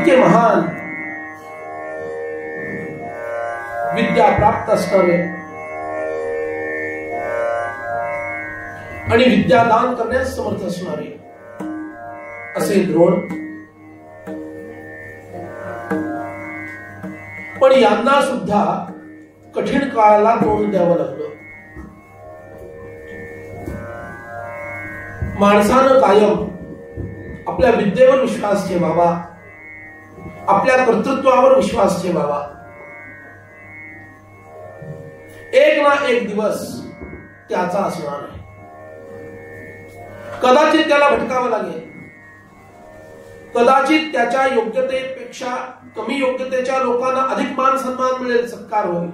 इतके महान विद्या प्राप्त असणारे आणि विद्यादान करण्यास समर्थ असणारे असे द्रोण, पण यांना सुद्धा कठीण काळाला तोंड द्यावं लागलं. माणसानं कायम आपल्या विद्येवर विश्वास ठेवावा, आपल्या कर्तृत्वावर विश्वास ठेवावा. एक ना एक दिवस त्याचा असणार आहे. कदाचित त्याला भटकावं लागेल, कदाचित त्याच्या योग्यतेपेक्षा कमी योग्यतेच्या लोकांना अधिक मान सन्मान मिळेल, सत्कार होईल,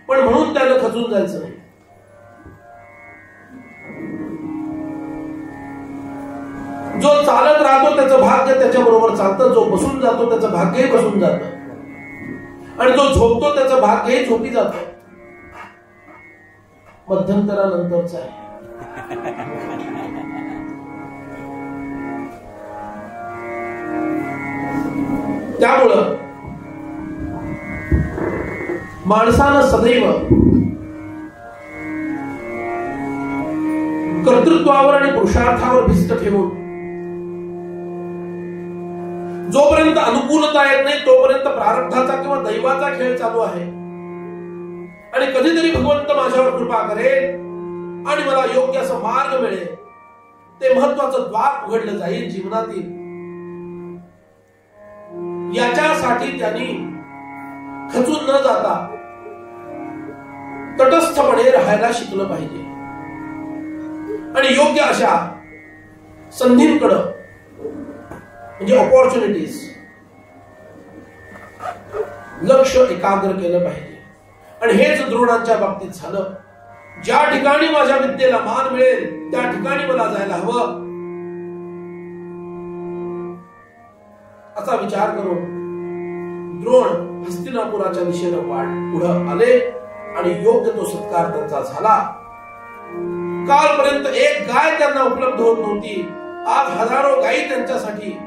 पण म्हणून त्याला खचून जायचं नाही. जो चालत राहतो त्याचं भाग्य त्याच्या बरोबर चालतं, जो बसून जातो त्याचं भाग्यही बसून जातं, आणि जो झोपतो त्याचं भाग्यही झोपी जातं. मध्यंतरानंतरच आहे. त्यामुळं माणसानं सदैव कर्तृत्वावर आणि पुरुषार्थावर भिस्त ठेवून जोपर्यंत अनुकूलता येत नाही तोपर्यंत प्रारब्धाचा किंवा दैवाचा खेळ चालू आहे. आणि कधीतरी भगवंत माझ्यावर कृपा करेल आणि मला योग्य असा मार्ग मिळेल, ते महत्वाचं द्वार उघडलं जाईल जीवनातील. याच्यासाठी त्यांनी खचून न जाता तटस्थपणे राहायला शिकलं पाहिजे आणि योग्य अशा संधींकडं म्हणजे ऑपॉर्च्युनिटीज लक्ष एकाग्र केलं पाहिजे. आणि हेच द्रोणांच्या बाबतीत झालं. ज्या ठिकाणी माझ्या विद्येला मान मिळेल त्या ठिकाणी मला जायला हवं असा विचार करून द्रोण हस्तिनापुराच्या दिशेनं पुढे आले आणि योग्य तो सत्कार त्यांचा झाला. कालपर्यंत एक गाय त्यांना उपलब्ध होत नव्हती, आज हजारो गायी त्यांच्यासाठी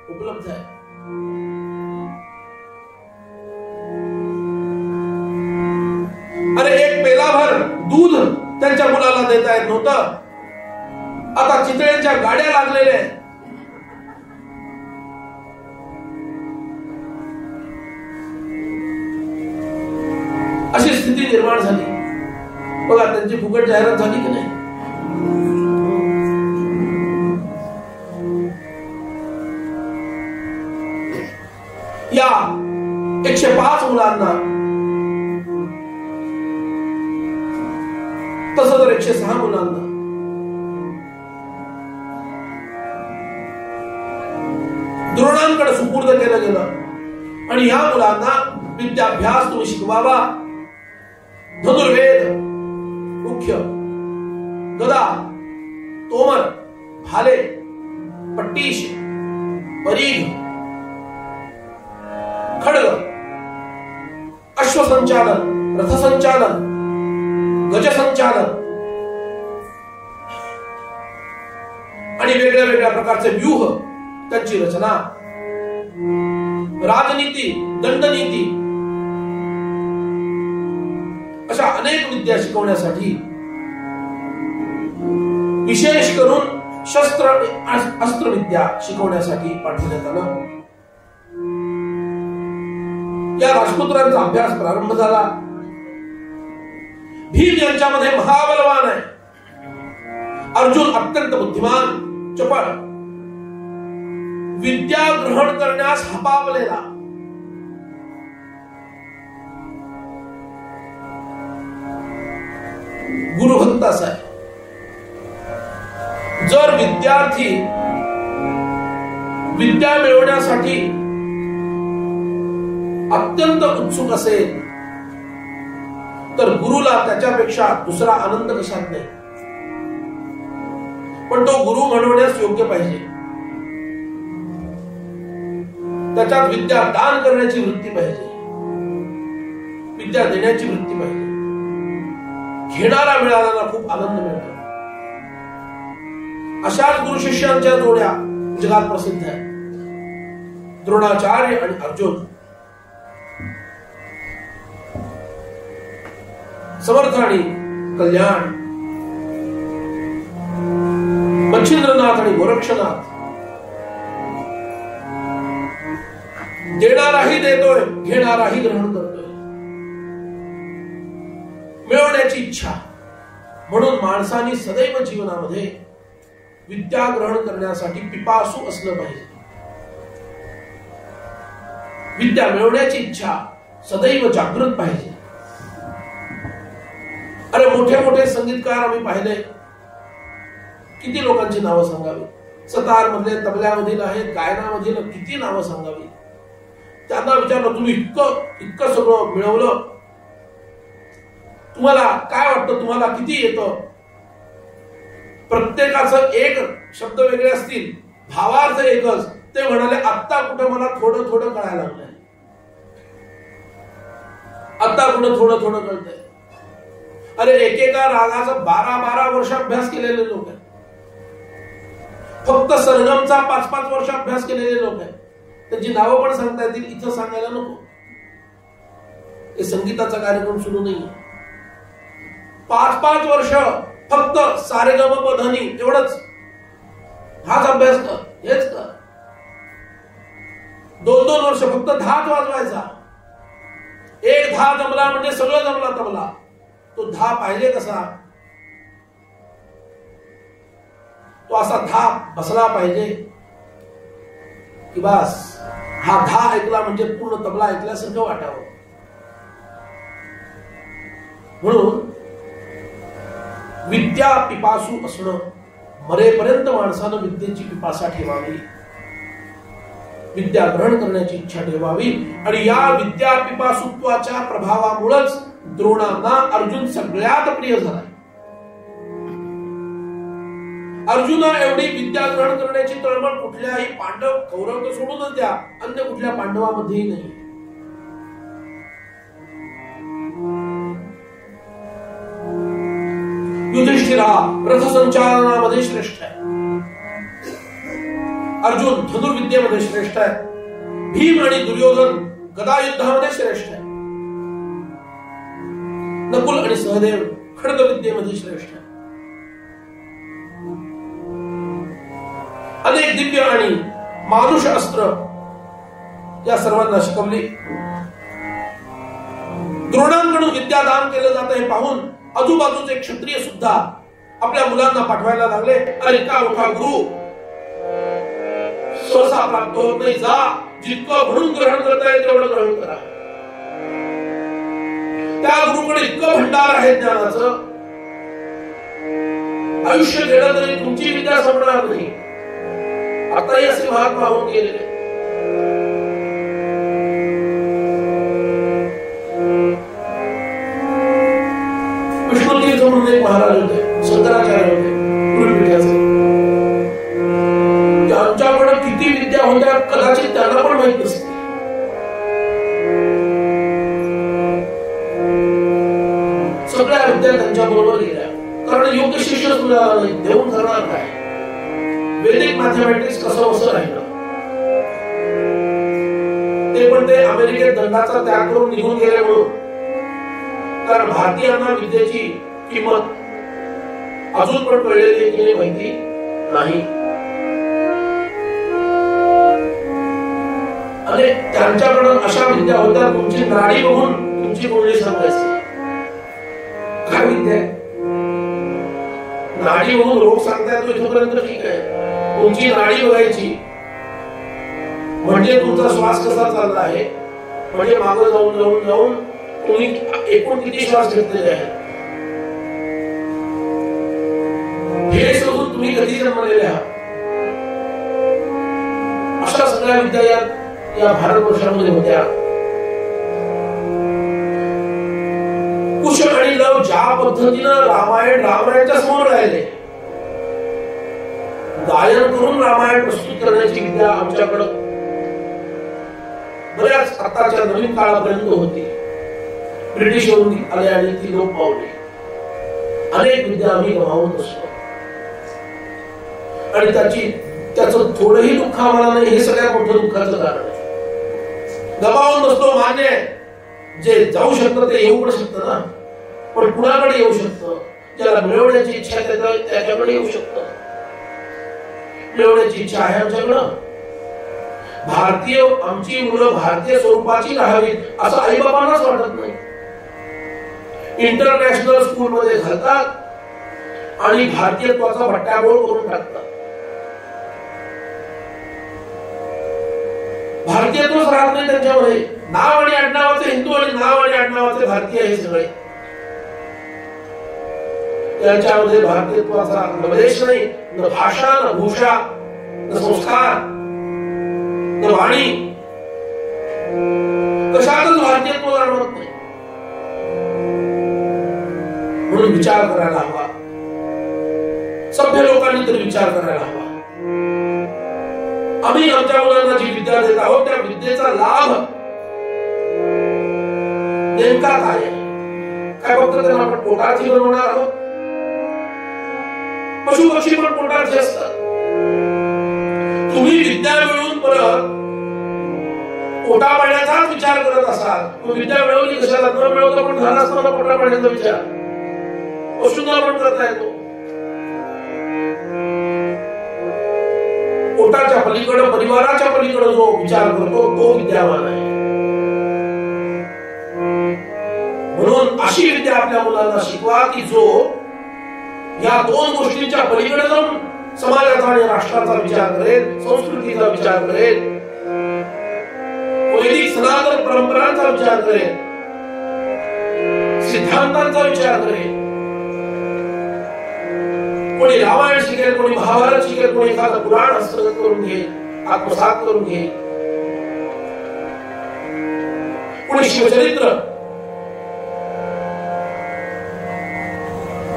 उपलब्ध आहे. अरे एक पेलाभर दूध त्यांच्या मुलाला देता येत नव्हतं, आता चितळ्यांच्या गाड्या लागलेल्या आहेत. अशी स्थिती निर्माण झाली. बघा त्यांची फुकट जाहिरात झाली की नाही. या 105 मुलांना, तसं तर 106 मुलांना द्रोणांकडे सुपूर्द केलं गेलं आणि ह्या मुलांना विद्याभ्यास तुम्ही शिकवावा. धनुर्वेद, मुख्य, गदा, तोमर, भाले, पट्टीश, परीघ, खड्ग, अश्वसंचालन, रथसंचालन, गजसंचालन आणि वेगळ्या वेगळ्या प्रकारचे व्यूह, त्यांची रचना, राजनीती, दंडनीती अशा अनेक विद्या शिकवण्यासाठी विशेष करून शस्त्र अस्त्रविद्या शिकवण्यासाठी पाठवण्यात आलं. या राजपुत्रांचा अभ्यास प्रारंभ झाला. भीम यांच्यामध्ये महाबलवान आहे, अर्जुन अत्यंत बुद्धिमान, चपळ, विद्या ग्रहण करण्यास हपावलेला, गुरुभक्त असा आहे. जर विद्यार्थी विद्या मिळवण्यासाठी अत्यंत उत्सुक असेल तर गुरुला त्याच्यापेक्षा दुसरा आनंद कशात नाही. पण तो गुरु घडवण्यास योग्य पाहिजे, त्याच्यात विद्या दान करण्याची वृत्ती पाहिजे, विद्या देण्याची वृत्ती पाहिजे. घेणारा मिळाल्याला खूप आनंद मिळतो. अशाच गुरु शिष्यांच्या जोड्या जगात प्रसिद्ध आहे. द्रोणाचार्य आणि अर्जुन, समर्थ आणि कल्याण, मच्छिंद्रनाथ आणि गोरक्षनाथ. देणाराही देतोय, घेणाराही ग्रहण करतोय. मिळवण्याची इच्छा. म्हणून माणसाने सदैव जीवनामध्ये विद्या ग्रहण करण्यासाठी पिपासू असलं पाहिजे. विद्या मिळवण्याची इच्छा सदैव जागृत पाहिजे. अरे मोठे मोठे संगीतकार आम्ही पाहिले, किती लोकांची नावं सांगावी. सतार मधले, तबल्यामधील आहेत, गायनामधील किती नावं सांगावी. त्यांना विचारलं, तुम्ही इतकं सगळं मिळवलं, तुम्हाला काय वाटतं, तुम्हाला किती येतं? प्रत्येकाचं एक शब्द वेगळे असतील, भावार्थ एकच. ते म्हणाले, आत्ता कुठं मला थोडं थोडं कळायला लागलंय, आत्ता कुठं थोडं थोडं कळतंय. अरे एकेका रागाचा 12-12 वर्ष अभ्यास केलेले लोक आहेत. फक्त सरगमचा 5-5 वर्ष अभ्यास केलेले लोक आहेत. त्यांची नावं पण सांगता येतील, इथं सांगायला नको. हे संगीताचा कार्यक्रम सुरू नाही. 5-5 वर्ष फक्त सारेगमपधनी एवढंच, हाच अभ्यास कर, हेच कर. 2-2 वर्ष फक्त धाच वाजवायचा. एक धा जमला म्हणजे सगळं जमला तबला. तो धा पाहिजे कसा, तो असा धा बसला पाहिजे की बस हा धा ऐकला म्हणजे पूर्ण तबला ऐकल्यासारखं वाटावं. म्हणून विद्या पिपासू असणं, मरेपर्यंत माणसानं विद्येची पिपासा ठेवावी, विद्या ग्रहण करण्याची इच्छा ठेवावी. आणि या विद्या पिपासुत्वाच्या प्रभावामुळेच द्रोणांना अर्जुन सगळ्यात प्रिय झाला. अर्जुना एवढी विद्या ग्रहण करण्याची तळमळ कुठल्याही पांडव, कौरव तर सोडूनच द्या, अन्य कुठल्या पांडवामध्येही नाही. युधिष्ठिर हा रथसंचालनामध्ये श्रेष्ठ आहे. अर्जुन धनुर्विद्येमध्ये श्रेष्ठ आहे. भीम आणि दुर्योधन गदा युद्धामध्ये श्रेष्ठ आहे. नकुल आणि सहदेव खड्गविद्येमध्ये श्रेष्ठ आहे. अनेक दिव्य आणि मानुष अस्त्र या सर्वांना शिकवली. द्रोणांकडून विद्यादान केलं जातं हे पाहून आजूबाजूचे क्षत्रिय सुद्धा आपल्या मुलांना पाठवायला लागले. अरे का उठा गुरु, सहसा प्राप्त होत नाही, जा जितकं म्हणून ग्रहण करता येईल तेवढं ग्रहण करा. त्या गुरुकडे इतकं भंडार आहे ज्ञानाचं, आयुष्य गेलं तरी तुमची विद्या संपणार नाही. आताही असे महात्मा होऊन गेलेले. विष्णुतीर्थ म्हणून एक महाराज होते, शंकराचार्य होते, गुरुपीठाचे. त्यांच्याकडे किती विद्या होत्या कदाचित त्यांना पण माहित नसते. सगळ्या विद्या त्यांच्या बरोबर गेल्या, कारण योग्य शिष्य मिळाला नाही, देऊन करणार काय. वैदिक मॅथमॅटिक्स कसं असं राहिलं. ते पण ते अमेरिकेत दंडाचा त्याग करून निघून गेले म्हणून. कारण भारतीयांना विद्येची किंमत अजून पण कळलेली की माहिती नाही. आणि त्यांच्याकडून अशा विद्या होत्या, तुमची नाडी बघून तुमची कुंडली सांगायची. काय विद्या आहे? नाडी बघून रोग सांगता येतो इथपर्यंत ठीक आहे. तुमची नाडी बघायची म्हणजे तुमचा श्वास कसा चालला आहे, म्हणजे मागे जाऊन जाऊन जाऊन तुम्ही एकूण किती श्वास घेतलेले आहे हे शोधून तुम्ही कधी जन्मलेले आहात. अशा सगळ्या विद्या या भारतवर्षामध्ये होत्या. कुश आणि लव ज्या पद्धतीनं रामायणच्या समोर राहिले, गायन करून रामायण प्रस्तुत करण्याची विद्या आमच्याकडं बऱ्याच आताच्या नवीन काळापर्यंत होती. ब्रिटिश येऊन आले आणि ती लोप पावली. अनेक विद्या आम्ही गमावत असतो आणि त्याचं थोडंही दुःख आम्हाला नाही, हे सगळ्यात मोठं दुःखाचं कारण आहे. दबावून बसतो, मान्य आहे, जे जाऊ शकतं ते येऊ पण शकतं ना, पण कुणाकडे येऊ शकतं? ज्याला मिळवण्याची इच्छा आहे त्याच्याकडे येऊ शकतं. मिळवण्याची इच्छा आहे आमच्याकडं. भारतीय, आमची मुलं भारतीय स्वरूपाची राहावीत असं आईबाबांनाच वाटत नाही. इंटरनॅशनल स्कूल मध्ये घालतात आणि भारतीयत्वाचा भट्ट्याबोळ करून टाकतात. भारतीयत्वच राहत नाही त्यांच्यामध्ये. नाव आणि आडनावाचे हिंदू आणि नाव आणि आडनावाचे भारतीय हे सगळे. त्यांच्यामध्ये भारतीयत्वाचा प्रवेश नाही. न भाषा, न भूषा, न संस्कार, न वाणी, कशातच भारतीयत्व जाणवत नाही. म्हणून विचार करायला हवा. सभ्य लोकांनी तरी विचार करायला हवा. आम्ही आमच्या मुलांना जी विद्या देत आहोत त्या विद्येचा लाभ नेमका काय आहे? काय फक्त त्यांना आपण पोटाची बनवणार आहोत? पशु पक्षी पण पोटाचे असतात. तुम्ही विद्या मिळवून परत पोटा पाण्याचाच विचार करत असाल, विद्या मिळवली कशाला? न मिळवता पण झाला असताना पोटा पाण्याचा विचार पशूंना पण करता येतो. पोटाच्या पलीकडे, परिवाराच्या पलीकडे जो विचार करतो तो विद्यावान आहे. म्हणून अशी विद्या आपल्या मुलांना शिकवा की जो या दोन गोष्टींच्या पलीकडे जाऊन समाजाचा आणि राष्ट्राचा विचार करेल, संस्कृतीचा विचार करेल, वैदिक सनातन परंपरांचा विचार करेल, सिद्धांतांचा विचार करेल. कोणी रामायण शिकेल, कोणी महाभारत शिकेल, कोणी एखादं पुराण हस्तगत करून घेईल, आत्मसात करून घेईल, कोणी शिवचरित्र.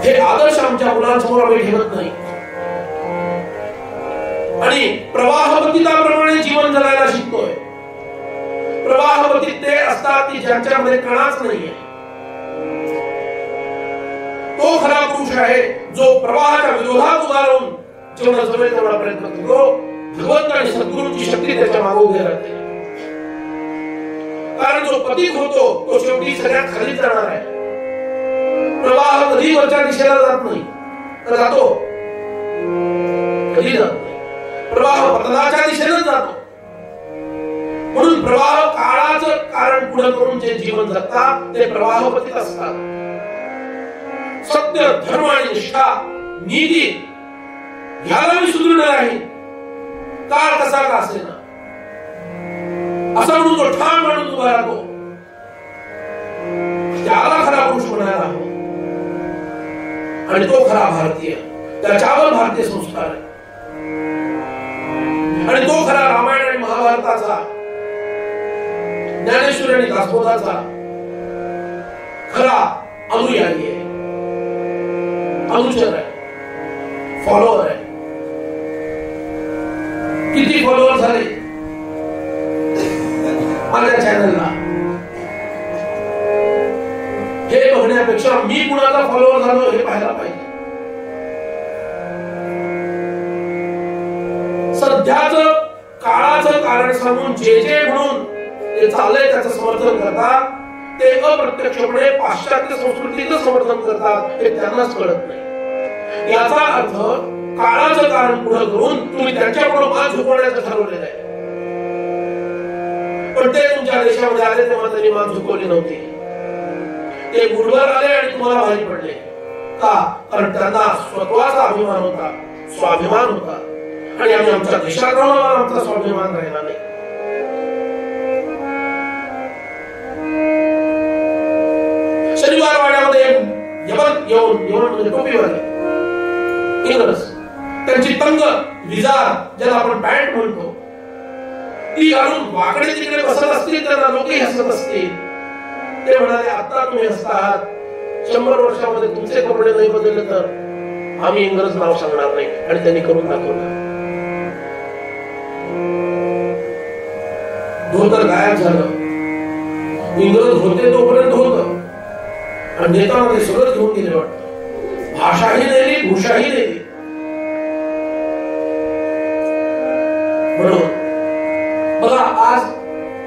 हे आदर्श आमच्या मुलांसमोर आम्ही ठेवत नाही. आणि प्रवाहवतीताप्रमाणे जीवन जगायला शिकतोय. प्रवाहवतीत ते असतात की ज्यांच्यामध्ये कणाच नाहीये. तो खरा पुरुष आहे जो प्रवाहाच्या विरोधात उभा राहून जेवढा जमेल तेवढा प्रयत्न करतो. भगवंत आणि सद्गुरूंची शक्ती त्याच्या मागे उभी राहते. कारण जो पतित होतो तो शेवटी सगळ्यात खाली जाणार आहे. प्रवाह कधी वरच्या दिशेला जात नाही, तर जातो कधी जात नाही. प्रवाह पतनाच्या दिशेने जातो. म्हणून प्रवाह काळाचं कारण पुढे करून जे जीवन जगतात ते प्रवाहपतीत असतात. सत्य, धर्म आणि निष्ठा, नीती ह्याला मी सुदृढ आहे. काळ कसा का असेना असा म्हणून तो ठाम म्हणून उभा राहतो. त्याला खरा पुरुष म्हणायला हवं. आणि तो खरा भारतीय, त्याच्यावर भारतीय संस्कार आहे. आणि तो खरा रामायण आणि महाभारताचा, ज्ञानेश्वरी आणि दासबोधाचा खरा अनुयायी आहे, अनुचर आहे, फॉलोअर आहे. किती फॉलोअर झाले माझ्या चॅनलला हे बघण्यापेक्षा मी कुणाला फॉलोअर झालो हे पाहायला पाहिजे. सध्याच काळाचं कारण सांगून जे म्हणून ते चाललंय त्याचं समर्थन करतात, ते अप्रत्यक्षपणे पाश्चात्य संस्कृतीचं समर्थन करतात, हे त्यांनाच कळत नाही. याचा अर्थ काळाचं कारण पुढे करून तुम्ही त्यांच्यापुढे मान झुकवण्याचं ठरवलेलं आहे. पण ते तुमच्या देशामध्ये आले तेव्हा त्यांनी मान झुकवली नव्हती. ते बुडवर आले आणि तुम्हाला भारी पडले का? कारण त्यांना स्वतःचा अभिमान होता, स्वाभिमान होता. आणि आम्ही आमच्या देशात राहून आमचा स्वाभिमान राहिला नाही. शनिवार वाड्यामध्ये यवन म्हणजे टोपीवाले इंग्रज, त्यांची तंग विजार ज्याला आपण पॅन्ट म्हणतो ती घालून वाकडे तिकडे बसत असतील, त्यांना लोकही हसत असतील. ते म्हणाले आता तुम्ही हसता आहात, 100 वर्षामध्ये तुमचे कपडे नाही बदलले तर आम्ही इंग्रज नाव सांगणार नाही. आणि त्यांनी करून दाखवलं. धोतर गायब झालं. इंग्रज होते तोपर्यंत होतं आणि नेताना ते सगळं घेऊन गेले वाटतं. भाषाही नेली, भूषाही नेली. म्हणून बघा, आज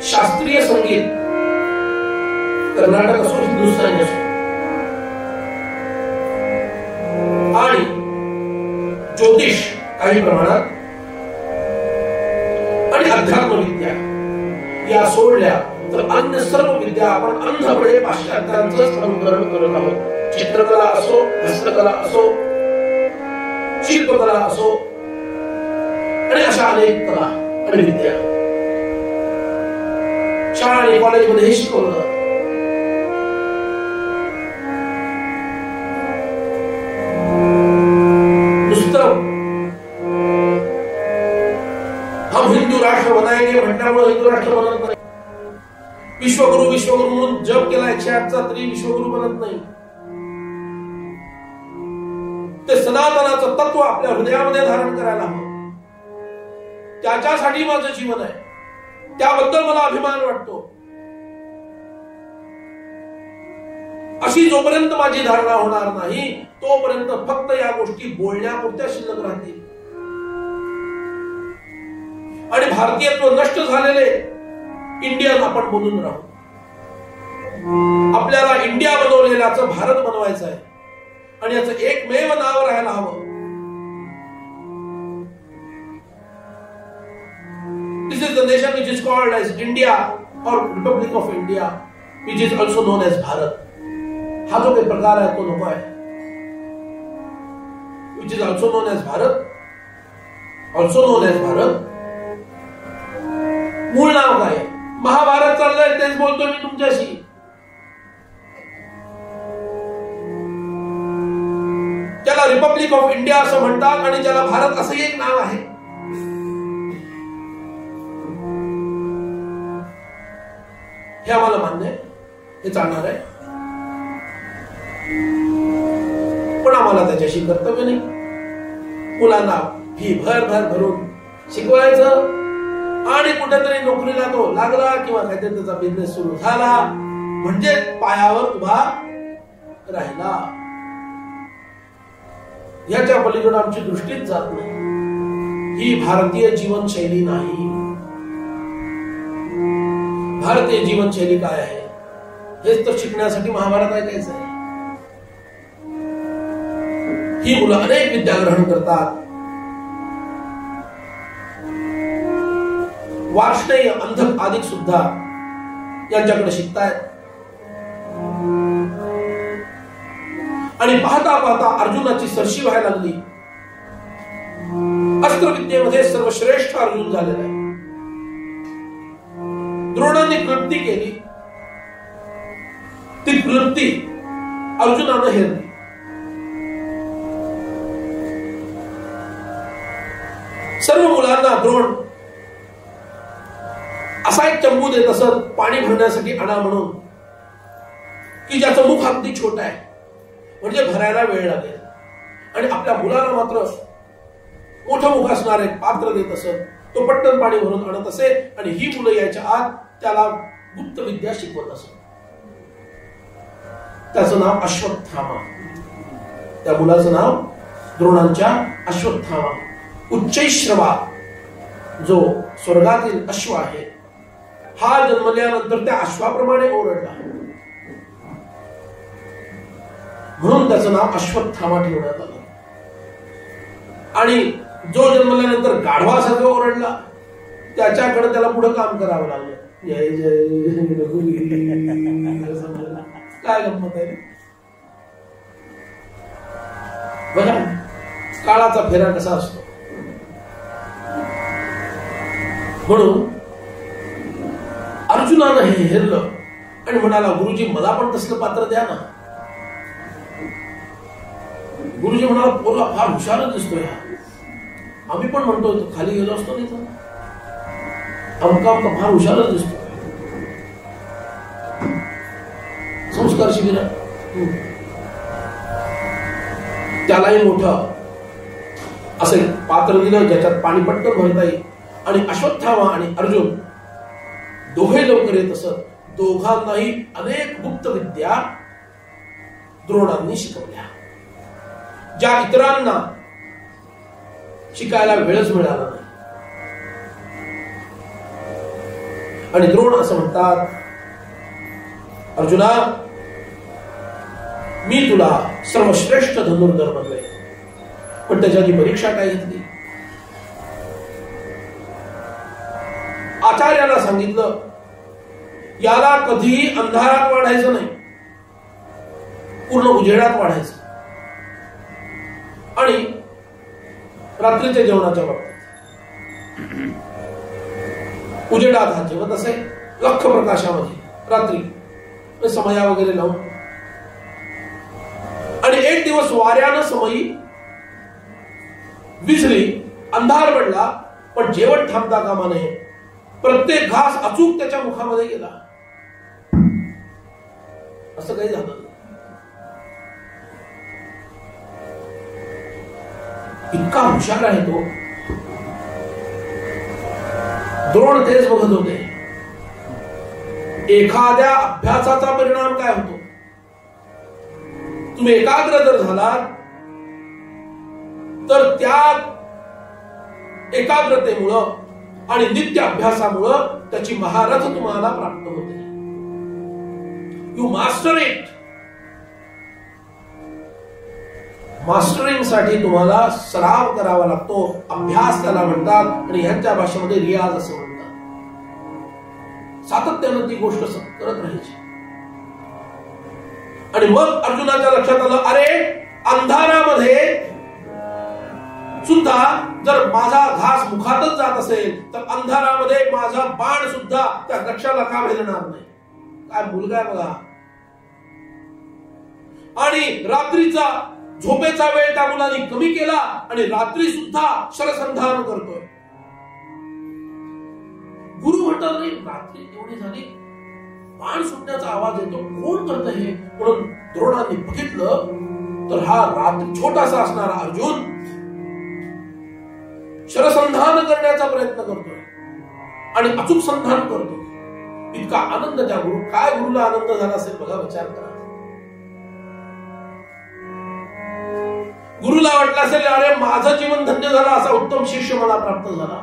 शास्त्रीय संगीत कर्नाटक असो, हिंदुस्थानी असो, आणि ज्योतिष काही प्रमाणात, आणि अध्यात्म विद्या या सोडल्या तर अन्य सर्व विद्या आपण अंधपणे पाश्चात्यांचं अनुकरण करत आहोत. चित्रकला असो, हस्तकला असो, शिल्पकला असो, आणि अशा अनेक कला आणि विद्या शाळा आणि कॉलेजमध्ये हे शिकवलं जातं. नुसतं हम हिंदू राष्ट्र बनाएंगे म्हटल्यामुळे हिंदू राष्ट्र बनत नाही. विश्वगुरु विश्वगुरु म्हणून जप केला 108चा तरी विश्वगुरु बनत नाही. ते सनातनाचं तत्व आपल्या हृदयामध्ये धारण करायला हवं. त्याच्यासाठी माझं जीवन आहे, त्याबद्दल मला अभिमान वाटतो. अशी जोपर्यंत माझी धारणा होणार नाही तोपर्यंत फक्त या गोष्टी बोलण्यापुरत्या शिल्लक राहतील. आणि भारतीयत्व नष्ट झालेले इंडियन आपण बोलून राहू. आपल्याला इंडिया बनवलेल्याचं भारत बनवायचं आहे, आणि याचं एकमेव नाव राहायला हवं. This is the nation which is called as India or Republic of India, which is also known as Bharat. हा जो काही प्रकार आहे तो नको आहे. Which is also known as Bharat, also known as Bharat. मूळ नाव काय? महाभारत चाललंय तेच बोलतो मी तुमच्याशी. त्याला रिपब्लिक ऑफ इंडिया असं म्हणतात, आणि ज्याला भारत असं एक नाव आहे. हे आम्हाला मान्य आहे, हे चालणार आहे, पण आम्हाला त्याच्याशी कर्तव्य नाही. मुलांना फी भरून शिकवायचं, आणि कुठेतरी नोकरीला तो लागला किंवा काहीतरी त्याचा बिझनेस सुरू झाला म्हणजे पायावर उभा राहिला. याच्या पलीकडे आमची दृष्टीच जात नाही. ही भारतीय जीवनशैली नाही. भारतीय जीवनशैली काय आहे हेच तर शिकण्यासाठी महाभारत ऐकायचं आहे. ही मुलं अनेक विद्या ग्रहण करतात. वार्ष्णेय, अंधक आदिक सुद्धा यांच्याकडे शिकतायत. आणि पाहता पाहता अर्जुनाची सरशी व्हायला लागली. अस्त्रविद्येमध्ये सर्वश्रेष्ठ अर्जुन झालेला आहे. द्रोणांनी कृती केली, ती कृती अर्जुनानं हेरली. सर्व मुलांना द्रोण असा एक चंबू देत असत पाणी भरण्यासाठी आणा म्हणून, की ज्याचं मुख अगदी छोट आहे, म्हणजे भरायला वेळ लागेल. आणि आपल्या मुलाला मात्र मोठं मुख असणार एक पात्र देत असत. तो पटकन पाणी भरून आणत असे, आणि ही मुलं यायच्या आत त्याला गुप्त विद्या शिकवत असत. त्याचं नाव अश्वत्थामा. त्या मुलाचं नाव द्रोणांच्या अश्वत्थामा. उच्चैश्रवा जो स्वर्गातील अश्व आहे, हा जन्मल्यानंतर त्या अश्वाप्रमाणे ओरडला, म्हणून त्याचं नाव अश्वत्थामा ठेवण्यात आलं. आणि जो जन्मल्यानंतर गाढवासारखा ओरडला त्याच्याकडे त्याला पुढे काम करावं लागलं. जय जय काय गंमत आहे बघा, काळाचा फेरा कसा असतो. म्हणून अर्जुनानं हे हेरलं आणि म्हणाला, गुरुजी मला पण तसलं पात्र द्या ना. गुरुजी म्हणाला, पोरगा फार हुशारच दिसतोय. आम्ही पण म्हणतो खाली गेलो असतो नाही तर अमका फार हुशारच दिसतो. संस्कार शिबिर त्यालाही मोठं असे पात्र दिलं ज्याच्यात पाणी पटकन भरता येईल. आणि अश्वत्थामा आणि अर्जुन दोघे लवकर येत असत. दोघांनाही अनेक गुप्त विद्या द्रोणांनी शिकवल्या, ज्या इतरांना शिकायला वेळच मिळाला नाही. आणि द्रोण असं म्हणतात, अर्जुना, मी तुला सर्वश्रेष्ठ धनुर्धर बनवे, पण त्याच्याची परीक्षा काय घेतली? आचार्याला सांगितलं, याला कधीही अंधारात वाढायचं नाही, पूर्ण उजेडात वाढायचं. आणि रात्रीच्या जेवणाच्या बाबतीत उजेडात हा जेवत असे, लख प्रकाशामध्ये रात्री समया वगैरे लावून. आणि एक दिवस वाऱ्यानं समयी विझली, अंधार पडला, पण जेवण थांबता कामा नये. प्रत्येक घास अचूक त्याच्या मुखामध्ये गेला. असं काही झालं नाही. इतका हुशार आहे तो. द्रोण तेच बघत होते. एखाद्या अभ्यासाचा परिणाम काय होतो? तुम्ही एकाग्र जर झालात तर त्या एकाग्रतेमुळं आणि नित्य अभ्यासामुळं त्याची महारथ तुम्हाला प्राप्त होते. You master it. मास्टरिंग साठी तुम्हाला सराव करावा लागतो, अभ्यास त्याला म्हणतात, आणि ह्यांच्या भाषेमध्ये रियाज असं म्हणतात. सातत्यानं ती गोष्ट करत राहायची. आणि मग अर्जुनाच्या लक्षात आलं, अरे अंधारामध्ये सुद्धा जर माझा घास मुखातच जात असेल तर अंधारामध्ये माझा बाण सुद्धा त्या लक्षाला का भेदणार नाही? काय मुलगा आहे बघा. आणि रात्रीचा झोपेचा वेळ त्या मुलांनी कमी केला आणि रात्री सुद्धा शरसंधान करतोय. गुरु म्हणतात, नाही रात्री एवढी झाली, बाण सुटण्याचा आवाज येतो, कोण करत हे? म्हणून द्रोणांनी बघितलं तर हा रात्री छोटासा असणारा अर्जुन शरसंधान करण्याचा प्रयत्न करतोय आणि अचूक संधान करतो. इतका आनंद त्या गुरु, काय गुरुला आनंद झाला असेल बघा, विचार करा. गुरुला वाटलं असेल, अरे माझं जीवन धन्य झालं, असा उत्तम शिष्य मला प्राप्त झाला.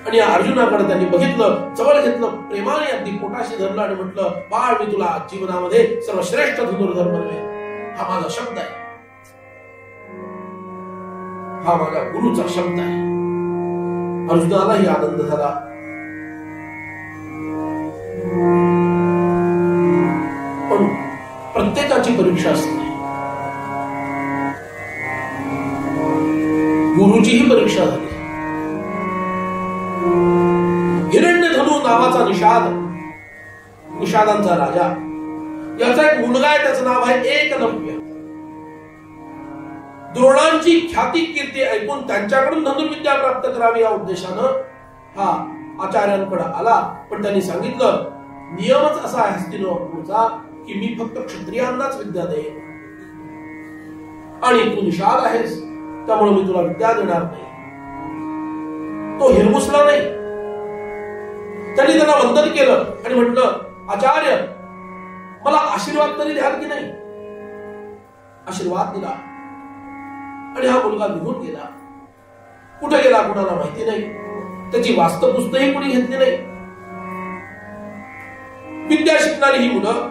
आणि अर्जुनाकडे त्यांनी बघितलं, जवळ घेतलं, प्रेमाने अगदी पोटाशी धरलं आणि म्हटलं, बाळ, मी तुला जीवनामध्ये सर्वश्रेष्ठ धनुर्धर बनवेन. हा माझा शब्द आहे, हा माझा गुरुचा शब्द आहे. अर्जुनालाही आनंद झाला. पण प्रत्येकाची परीक्षा असते. गुरुचीही परीक्षा झाली. हिरण्यधनु नावाचा निषादांचा राजा, याचा एक मुलगा आहे, त्याचं नाव आहे एकलव्य. द्रोणांची ख्याती कीर्ती ऐकून त्यांच्याकडून धनुर्विद्या प्राप्त करावी या उद्देशानं हा आचार्यांकडे आला. पण त्यांनी सांगितलं, नियमच असा आहे हस्तिनापूरचा की मी फक्त क्षत्रियांनाच विद्या देईन, आणि तू निषाद आहेस, त्यामुळे मी तुला विद्या देणार नाही. तो हिरमुसला नाही. त्यांनी त्यांना वंदन केलं आणि म्हटलं, आचार्य, मला आशीर्वाद तरी द्याल की नाही? आशीर्वाद दिला आणि हा मुलगा निघून गेला. कुठे गेला कुणाला माहिती नाही. त्याची वास्तवपुस्तही कुणी घेतली नाही. विद्या शिकणारी ही मुलं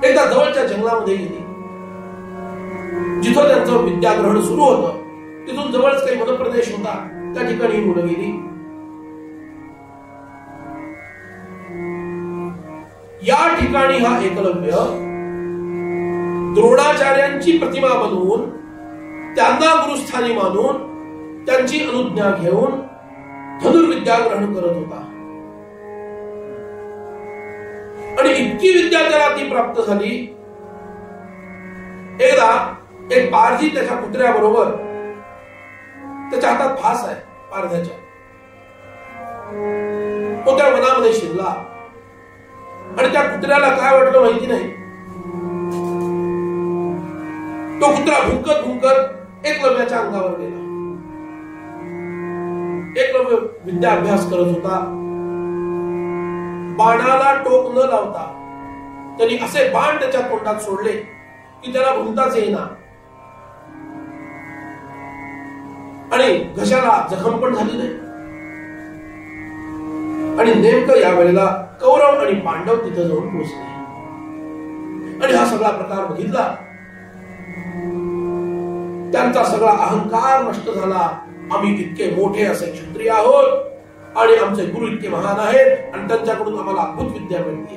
एकदा जवळच्या जंगलामध्ये गेली. जिथं त्यांचं विद्याग्रहण सुरू होतं तिथून जवळच काही वनप्रदेश होता, त्या ठिकाणी ही मुलं गेली. या ठिकाणी हा एकलव्य द्रोणाचार्यांची प्रतिमा बनवून, त्यांना गुरुस्थानी मानून, त्यांची अनुज्ञा घेऊन धनुर्विद्या ग्रहण करत होता. आणि इतकी विद्या त्याला ती प्राप्त झाली. एकदा एक पारधी त्याच्या कुत्र्याबरोबर, त्याच्या हातात फास आहे पारध्याच्या, तो त्या वनामध्ये शिरला. आणि त्या कुत्र्याला काय वाटलं माहिती नाही. तो कुत्रा भुंकत भुंकत एकलव्याच्या अंगावर गेला. एकलव्य विद्या अभ्यास करत होता. बाणाला टोक न लावता त्यांनी असे बाण त्याच्या तोंडात सोडले की त्याला भुंकताच येईना. आणि आणि घशाला जखम पण झाली नाही. आणि नेमकं या वेळेला कौरव आणि पांडव तिथं जाऊन पोहोचले आणि हा सगळा प्रकार बघितला. त्यांचा सगळा अहंकार नष्ट झाला. आम्ही इतके मोठे असे क्षत्रिय आहोत आणि आमचे गुरु इतके महान आहेत आणि त्यांच्याकडून आम्हाला अद्भुत विद्या मिळते.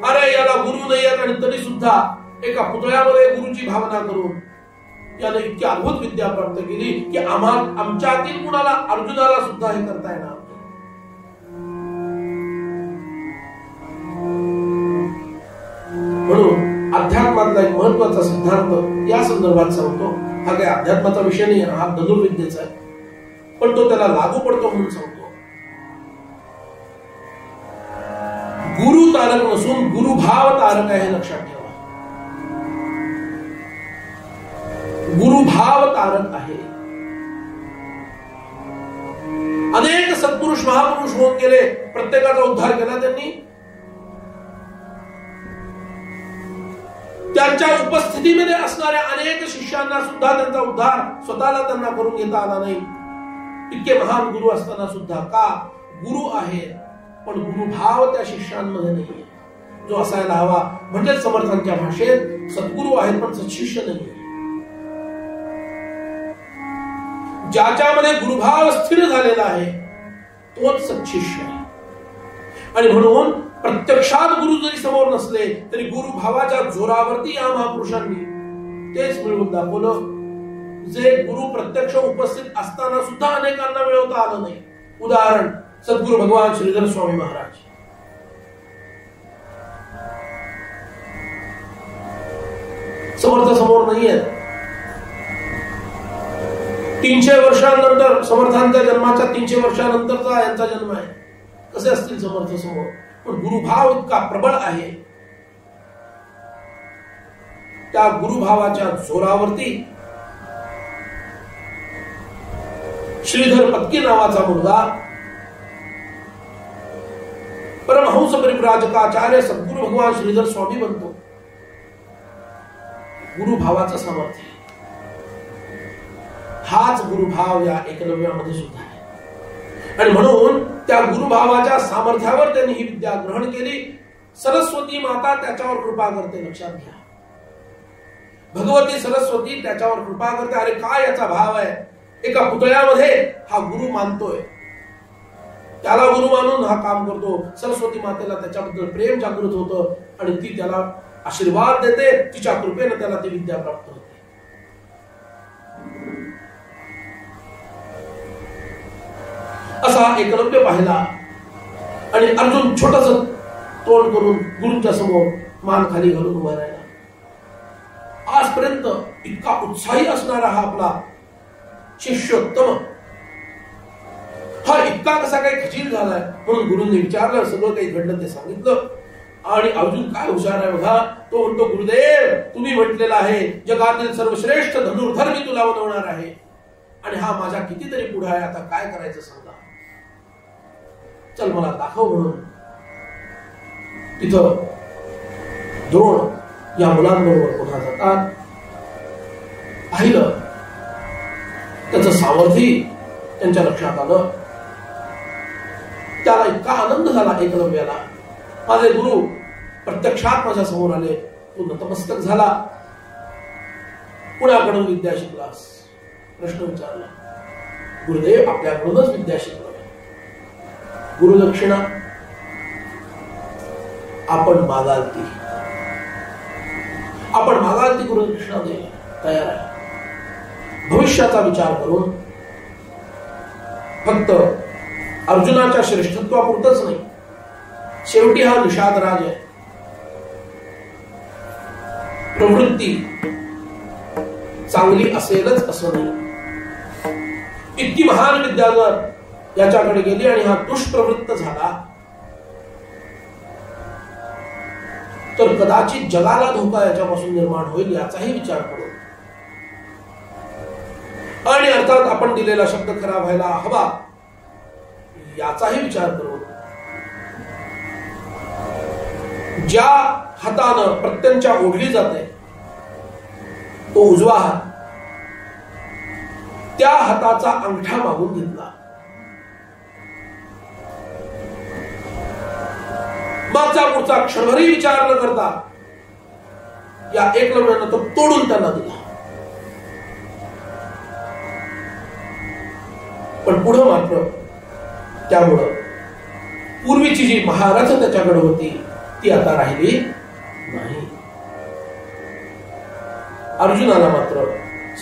अरे याला गुरु नाही आहेत आणि तरी सुद्धा एका पुतळ्यामध्ये गुरुची भावना करून याने इतकी अद्भुत विद्या प्राप्त केली की आमच्यातील कुणाला अर्जुनाला सुद्धा हे करता येणार. म्हणून अध्यात्मातला एक महत्वाचा सिद्धांत या संदर्भात सांगतो. हा काही अध्यात्माचा विषय नाही, हा धनुर्विद्येचा आहे, पण तो त्याला लागू पडतो म्हणून सांगतो. गुरु तारक नसून गुरुभाव तारक आहे हे लक्षात ठेवा. गुरुभाव तारक आहे. अनेक सत्पुरुष महापुरुष होऊन गेले, प्रत्येकाचा उद्धार केला त्यांनी. त्यांच्या उपस्थितीमध्ये असणाऱ्या अनेक शिष्यांना सुद्धा त्यांचा उद्धार स्वतःला त्यांना करून घेता आला नाही. इतके महान गुरु असताना सुद्धा. का? गुरु आहे पण गुरुभाव त्या शिष्यांमध्ये नाहीये जो असायला हवा. म्हणजे समर्थांच्या भाषेत सद्गुरू आहेत पण सत्शिष्य नाहीये. ज्याच्यामध्ये गुरुभाव स्थिर झालेला आहे तोच सत्शिष्य आहे. आणि म्हणून प्रत्यक्षात गुरु जरी समोर नसले तरी गुरुभावाच्या जोरावरती या महापुरुषांनी तेच मिळवून दाखवलं जे गुरु प्रत्यक्ष उपस्थित असताना सुद्धा अनेकांना मिळवता आलं नाही. उदाहरण सद्गुरु भगवान श्रीधर स्वामी महाराज. समर्थ समोर नाहीये. 300 वर्षांनंतर समर्थांच्या जन्माच्या 300 वर्षांनंतरचा यांचा जन्म आहे. कसे असतील समर्थ समोर? पण गुरुभाव इतका प्रबळ आहे. त्या गुरुभावाच्या जोरावरती श्रीधर पत्की नावाचा मुलगा परमहंस परिव्राजकाचार्य सद्गुरु भगवान श्रीधर स्वामी बनतो. गुरुभावाचं सामर्थ्य. हाच गुरुभाव या एकलव्यामध्ये सुद्धा आहे. आणि म्हणून त्या गुरुभावाच्या सामर्थ्यावर त्यांनी ही विद्या ग्रहण केली. सरस्वती माता त्याच्यावर कृपा करते. लक्षात घ्या, भगवती सरस्वती त्याच्यावर कृपा करते. अरे काय याचा भाव आहे. एका पुतळ्यामध्ये हा गुरु मानतोय, त्याला गुरु मानून हा काम करतो. सरस्वती मातेला त्याच्याबद्दल प्रेम जागृत होतं आणि ती त्याला आशीर्वाद देते. तिच्या कृपेने त्याला ती विद्या प्राप्त होते. असा एकलव्य पाहिला आणि अर्जुन छोटस तोंड करून गुरुच्या समोर मान खाली घालून उभा राहिला. आजपर्यंत इतका उत्साही असणारा हा आपला शिष्योत्तम हा इतका कसा काही खचील झालाय म्हणून गुरुंनी विचारलं. सगळं काही घडलं ते सांगितलं. आणि अर्जुन काय हुशार आहे बघा. तो म्हणतो, गुरुदेव तुम्ही म्हटलेला आहे जगातील सर्वश्रेष्ठ धनुर्धर मी तुला बनवणार आहे आणि हा माझ्या कितीतरी पुढे आहे. आता काय करायचं सांगा. चल मला दाखव म्हणून तिथं द्रोण या मुलांबरोबर पुन्हा जातात. पाहिलं त्याचं सामर्थ्य त्यांच्या लक्षात आलं. त्याला इतका आनंद झाला एकलव्याला. माझे गुरु प्रत्यक्षात माझ्या समोर आले. तो नतमस्तक झाला. कुणाकडून विद्या शिकलास? प्रश्न विचारला. गुरुदेव आपल्याकडूनच विद्या शिकलो. गुरुदक्षिणा आपण मागाल ती गुरुदक्षिणा द्यायला तयार आहे. भविष्याचा विचार करून फक्त अर्जुनाच्या श्रेष्ठत्वापुरतच नाही, शेवटी हा निषाद राज आहे. प्रवृत्ती चांगली असेलच असं नाही. इतकी महान विद्या जर याच्याकडे गेली आणि हा दुष्प्रवृत्त झाला तर कदाचित जगाला धोका याच्यापासून निर्माण होईल याचाही विचार करू. आणि अर्थात आपण दिलेला शब्द खरा व्हायला हवा याचाही विचार करू. ज्या हातानं प्रत्यंचा ओढली जाते तो उजवा हात, त्या हाताचा अंगठा मागून घेतला. मागचा पुढचा क्षणभरही विचार न करता या एकलव्यानं तो तोडून त्यांना दिला. पण पुढं मात्र त्यामुळं पूर्वीची जी महारथ त्याच्याकडे होती ती आता राहिली नाही. अर्जुनाला मात्र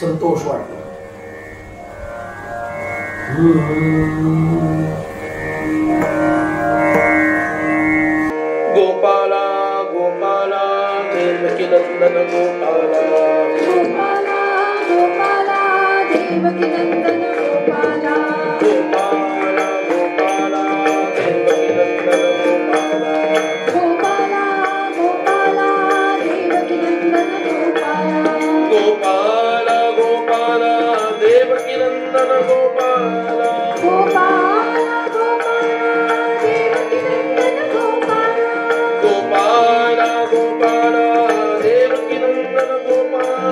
संतोष वाटला. गोपाला गोपाला देवकी नंदन गोपाला गोपाला गोपाला देवकी नंदन गोपाला गोपाला गोपाला देवकी नंदन गोपाला गोपाला गोपाला देवकी नंदन गोपाला गोपाला गोपाला देवकी नंदन गोपाला गोपाला गोपाला देवकी नंदन गोपाला गोपाला गोपाला देवकी नंदन गोपाला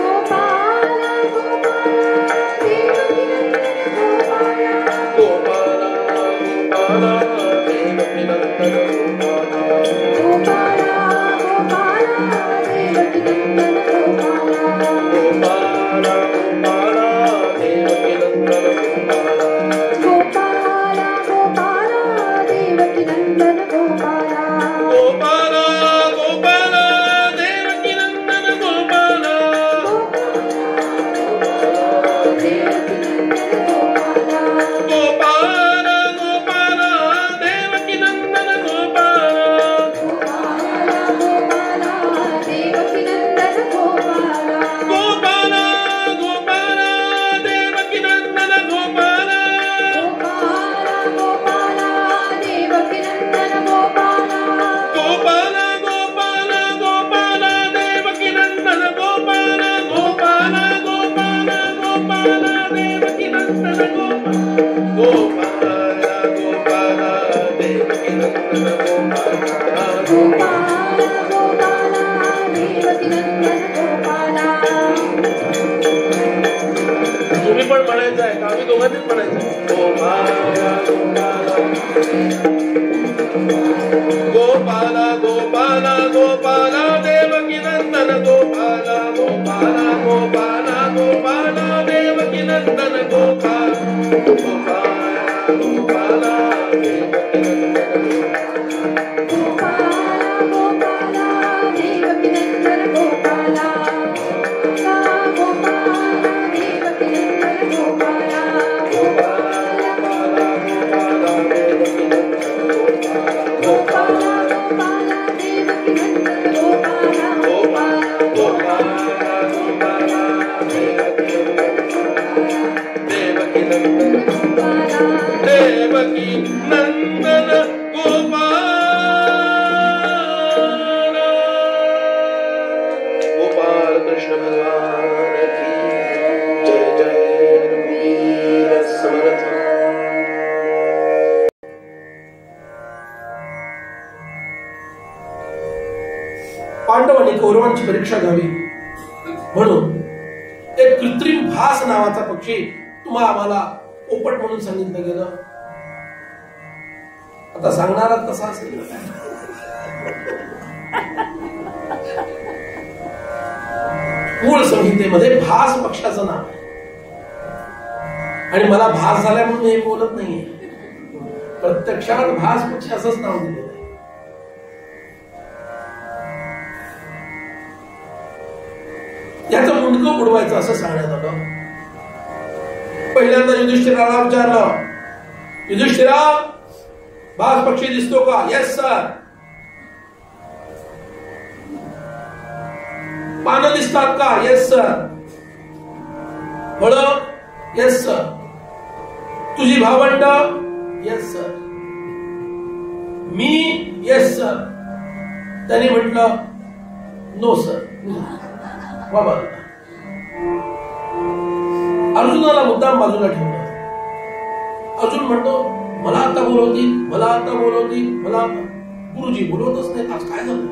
गोपाला गोपाला देवकी नंदन गोपाला गोपाला गोपाला देवकी नंदन गोपाला गोपाला गोपाला देवकी नंदन गोपाला गोपाला गोपाला देवकी नंदन गोपाला गोपाला गोपाला देवकी नंदन गोपाला गोपाला गोपाला देवकी नंदन गोपाला देवकी नंदन गोपाला गोपाला गोपाला देवकी नंदन गोपाला गोपाला गोपाला देवकी नंदन गोपाला गोपाला गोपाला देवकी नंदन गोपाला गोपाला गोपाला देवकी नंदन गोपाला गोपाला गोपाला गोपाला देवकी नंदन गोपाला गोपाला गोपाला गोपाला देवकी नंदन गोपाला गोपाला गोपाला देवकी नंदन गोपाला गोपाला गोपाला देवकी नंदन गोपाला तुम्ही पण म्हणायचं आहे का? आम्ही दोघांनीच म्हणायचं गोपाला गोपाला गोपाला गोपाला देवकी नंदन गोपाला गोपाला गोपाला गोपाला देवकी नंदन गोपाला गोपाला गोपाला देवकी नंदन गोपाला गोपाला देवकी नंदन गोपाला गोपाला देवकी नंदन गोपाला गोपाला गोपाला देवकी नंदन गोपाला देवकी नंदन गोपाला देवकी नंदन गोपाल गोपाल कृष्ण भगवान की जय जय रघुवीर समर्थ. पांडवांनी कौरवांची परीक्षा घ्यावी म्हणून एक कृत्रिम भास नावाचा पक्षी तुम्हाला आम्हाला पोपट म्हणून सांगितलं गेलं. आता सांगणारा तसा असेल. मूळ संहितेमध्ये भास पक्षाचं नाव आहे आणि मला भास झाल्या म्हणून हे बोलत नाहीये. प्रत्यक्षात भास पक्षी असंच नाव दिलेलं आहे. याचं मुंडकं उडवायचं असं सांगण्यात आलं. पहिल्यांदा युधिष्ठिराला विचारलं, युधिष्ठिरा भास पक्षी दिसतो का? Yes sir. पानं दिसतात का? Yes sir. फळं? Yes sir. तुझी भावंड? Yes sir. मी? Yes sir. त्याने म्हटलं नो सर. बाबा अर्जुनाला मुद्दाम बाजूला ठेवलं. अर्जुन म्हणतो मला आता बोलवतील, मला आता बोलवतील, मला आता. गुरुजी बोलवतच नाही. आज काय झालं?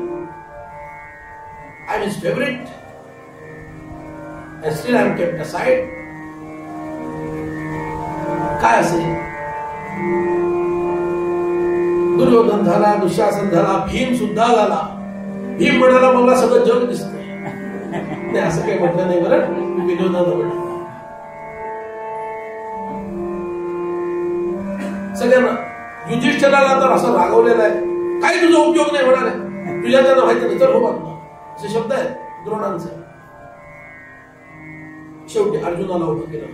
I am his favourite and still I am kept aside. काय असेल? दुर्योधन झाला, दुःशासन झाला, भीम सुद्धा झाला. भीम म्हणाला मला सगळं जग दिसतंय. नाही असं काही म्हटलं नाही बरं, मी विनोदानं म्हटलं. सगळ्यांना युधिष्ठिराला तर असं रागवलेलं आहे, काही तुझा उपयोग नाही होणार आहे, तुझ्या त्यांना माहिती नाही तर हो बाबा, असे शब्द आहेत द्रोणांचे. शेवटी अर्जुनाला उभं केलं.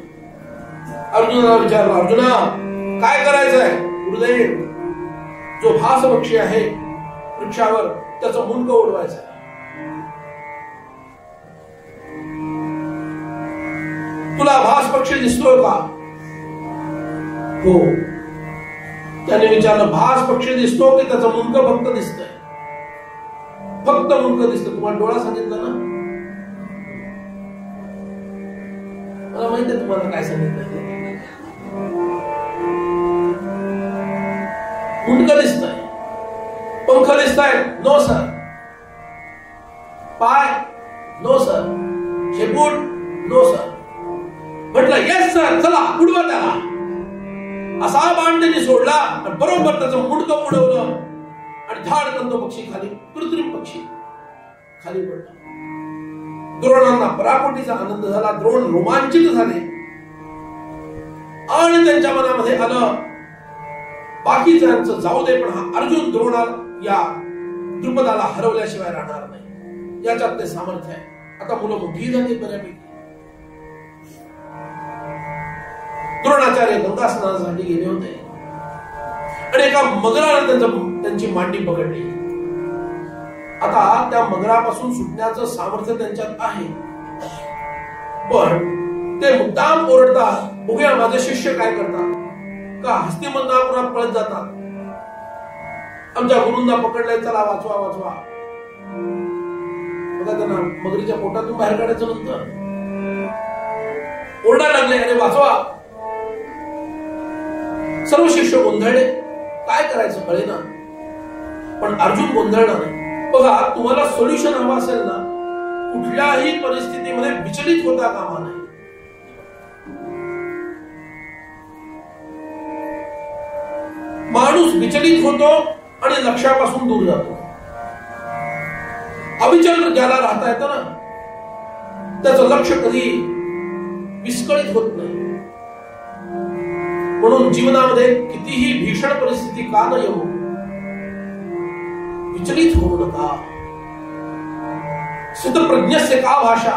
अर्जुनाला विचारलं, अर्जुना काय करायचं आहे? गुरुदेव, जो भास पक्षी आहे वृक्षावर त्याचं मुंडकं उडवायचं. तुला भास पक्षी दिसतोय का? हो. त्याने विचारलं, भास पक्षी दिसतो की त्याचं मुंडकं फक्त दिसतंय? फक्त मुंडकं दिसतं. तुम्हाला डोळा सांगितलं ना? मला माहिती आहे तुम्हाला काय सांगितलं. मुंडकं दिसतंय, पंख दिसताय? No sir. पाय? No sir. शेपूट? No sir. म्हटलं येस सर, चला उडवा त्याला. असा बाण त्यांनी सोडला आणि बरोबर त्याचं मुंडकं उडवलं आणि धाडकन तो पक्षी खाली, कृत्रिम पक्षी खाली पडला. द्रोणांना पराकोटीचा आनंद झाला. द्रोण रोमांचित झाले आणि त्यांच्या मनामध्ये आलं, बाकीच्यांचं जाऊ दे, पण हा अर्जुन द्रोणाला या द्रुपदाला हरवल्याशिवाय राहणार नाही. याच्यात ते सामर्थ्य आहे. आता मुलं मोठी झाली बऱ्यापैकी. द्रोणाचार्य गंगा स्नानासाठी गेले होते आणि एका मगराने त्यांची मांडी पकडली. आता त्या मगरापासून सुटण्याचं सामर्थ्य त्यांच्यात आहे, पण ते मुद्दाम ओरडतात, बघूया माझे शिष्य काय करतात. का हस्तिमंतापुरात पळत जातात, आमच्या गुरूंना पकडलंय, चला वाचवा वाचवा. बघा त्यांना मगरीच्या पोटातून बाहेर काढायचं नंतर ओरडायला लागले, अरे वाचवा. सर्व शिष्य गोंधळले, काय करायचं कळेना. पण अर्जुन गोंधळला नाही. बघा, तुम्हाला सोल्युशन हवं असेल ना, कुठल्याही परिस्थितीमध्ये विचलित होता कामा नाही. माणूस विचलित होतो आणि लक्ष्यापासून दूर जातो. अविचल ज्याला राहता येतं ना, त्याचं लक्ष कधी विस्कळीत होत नाही. म्हणून जीवनामध्ये कितीही भीषण परिस्थिती का न येऊ, विचलित होऊ नका. स्थितप्रज्ञस्य का भाषा.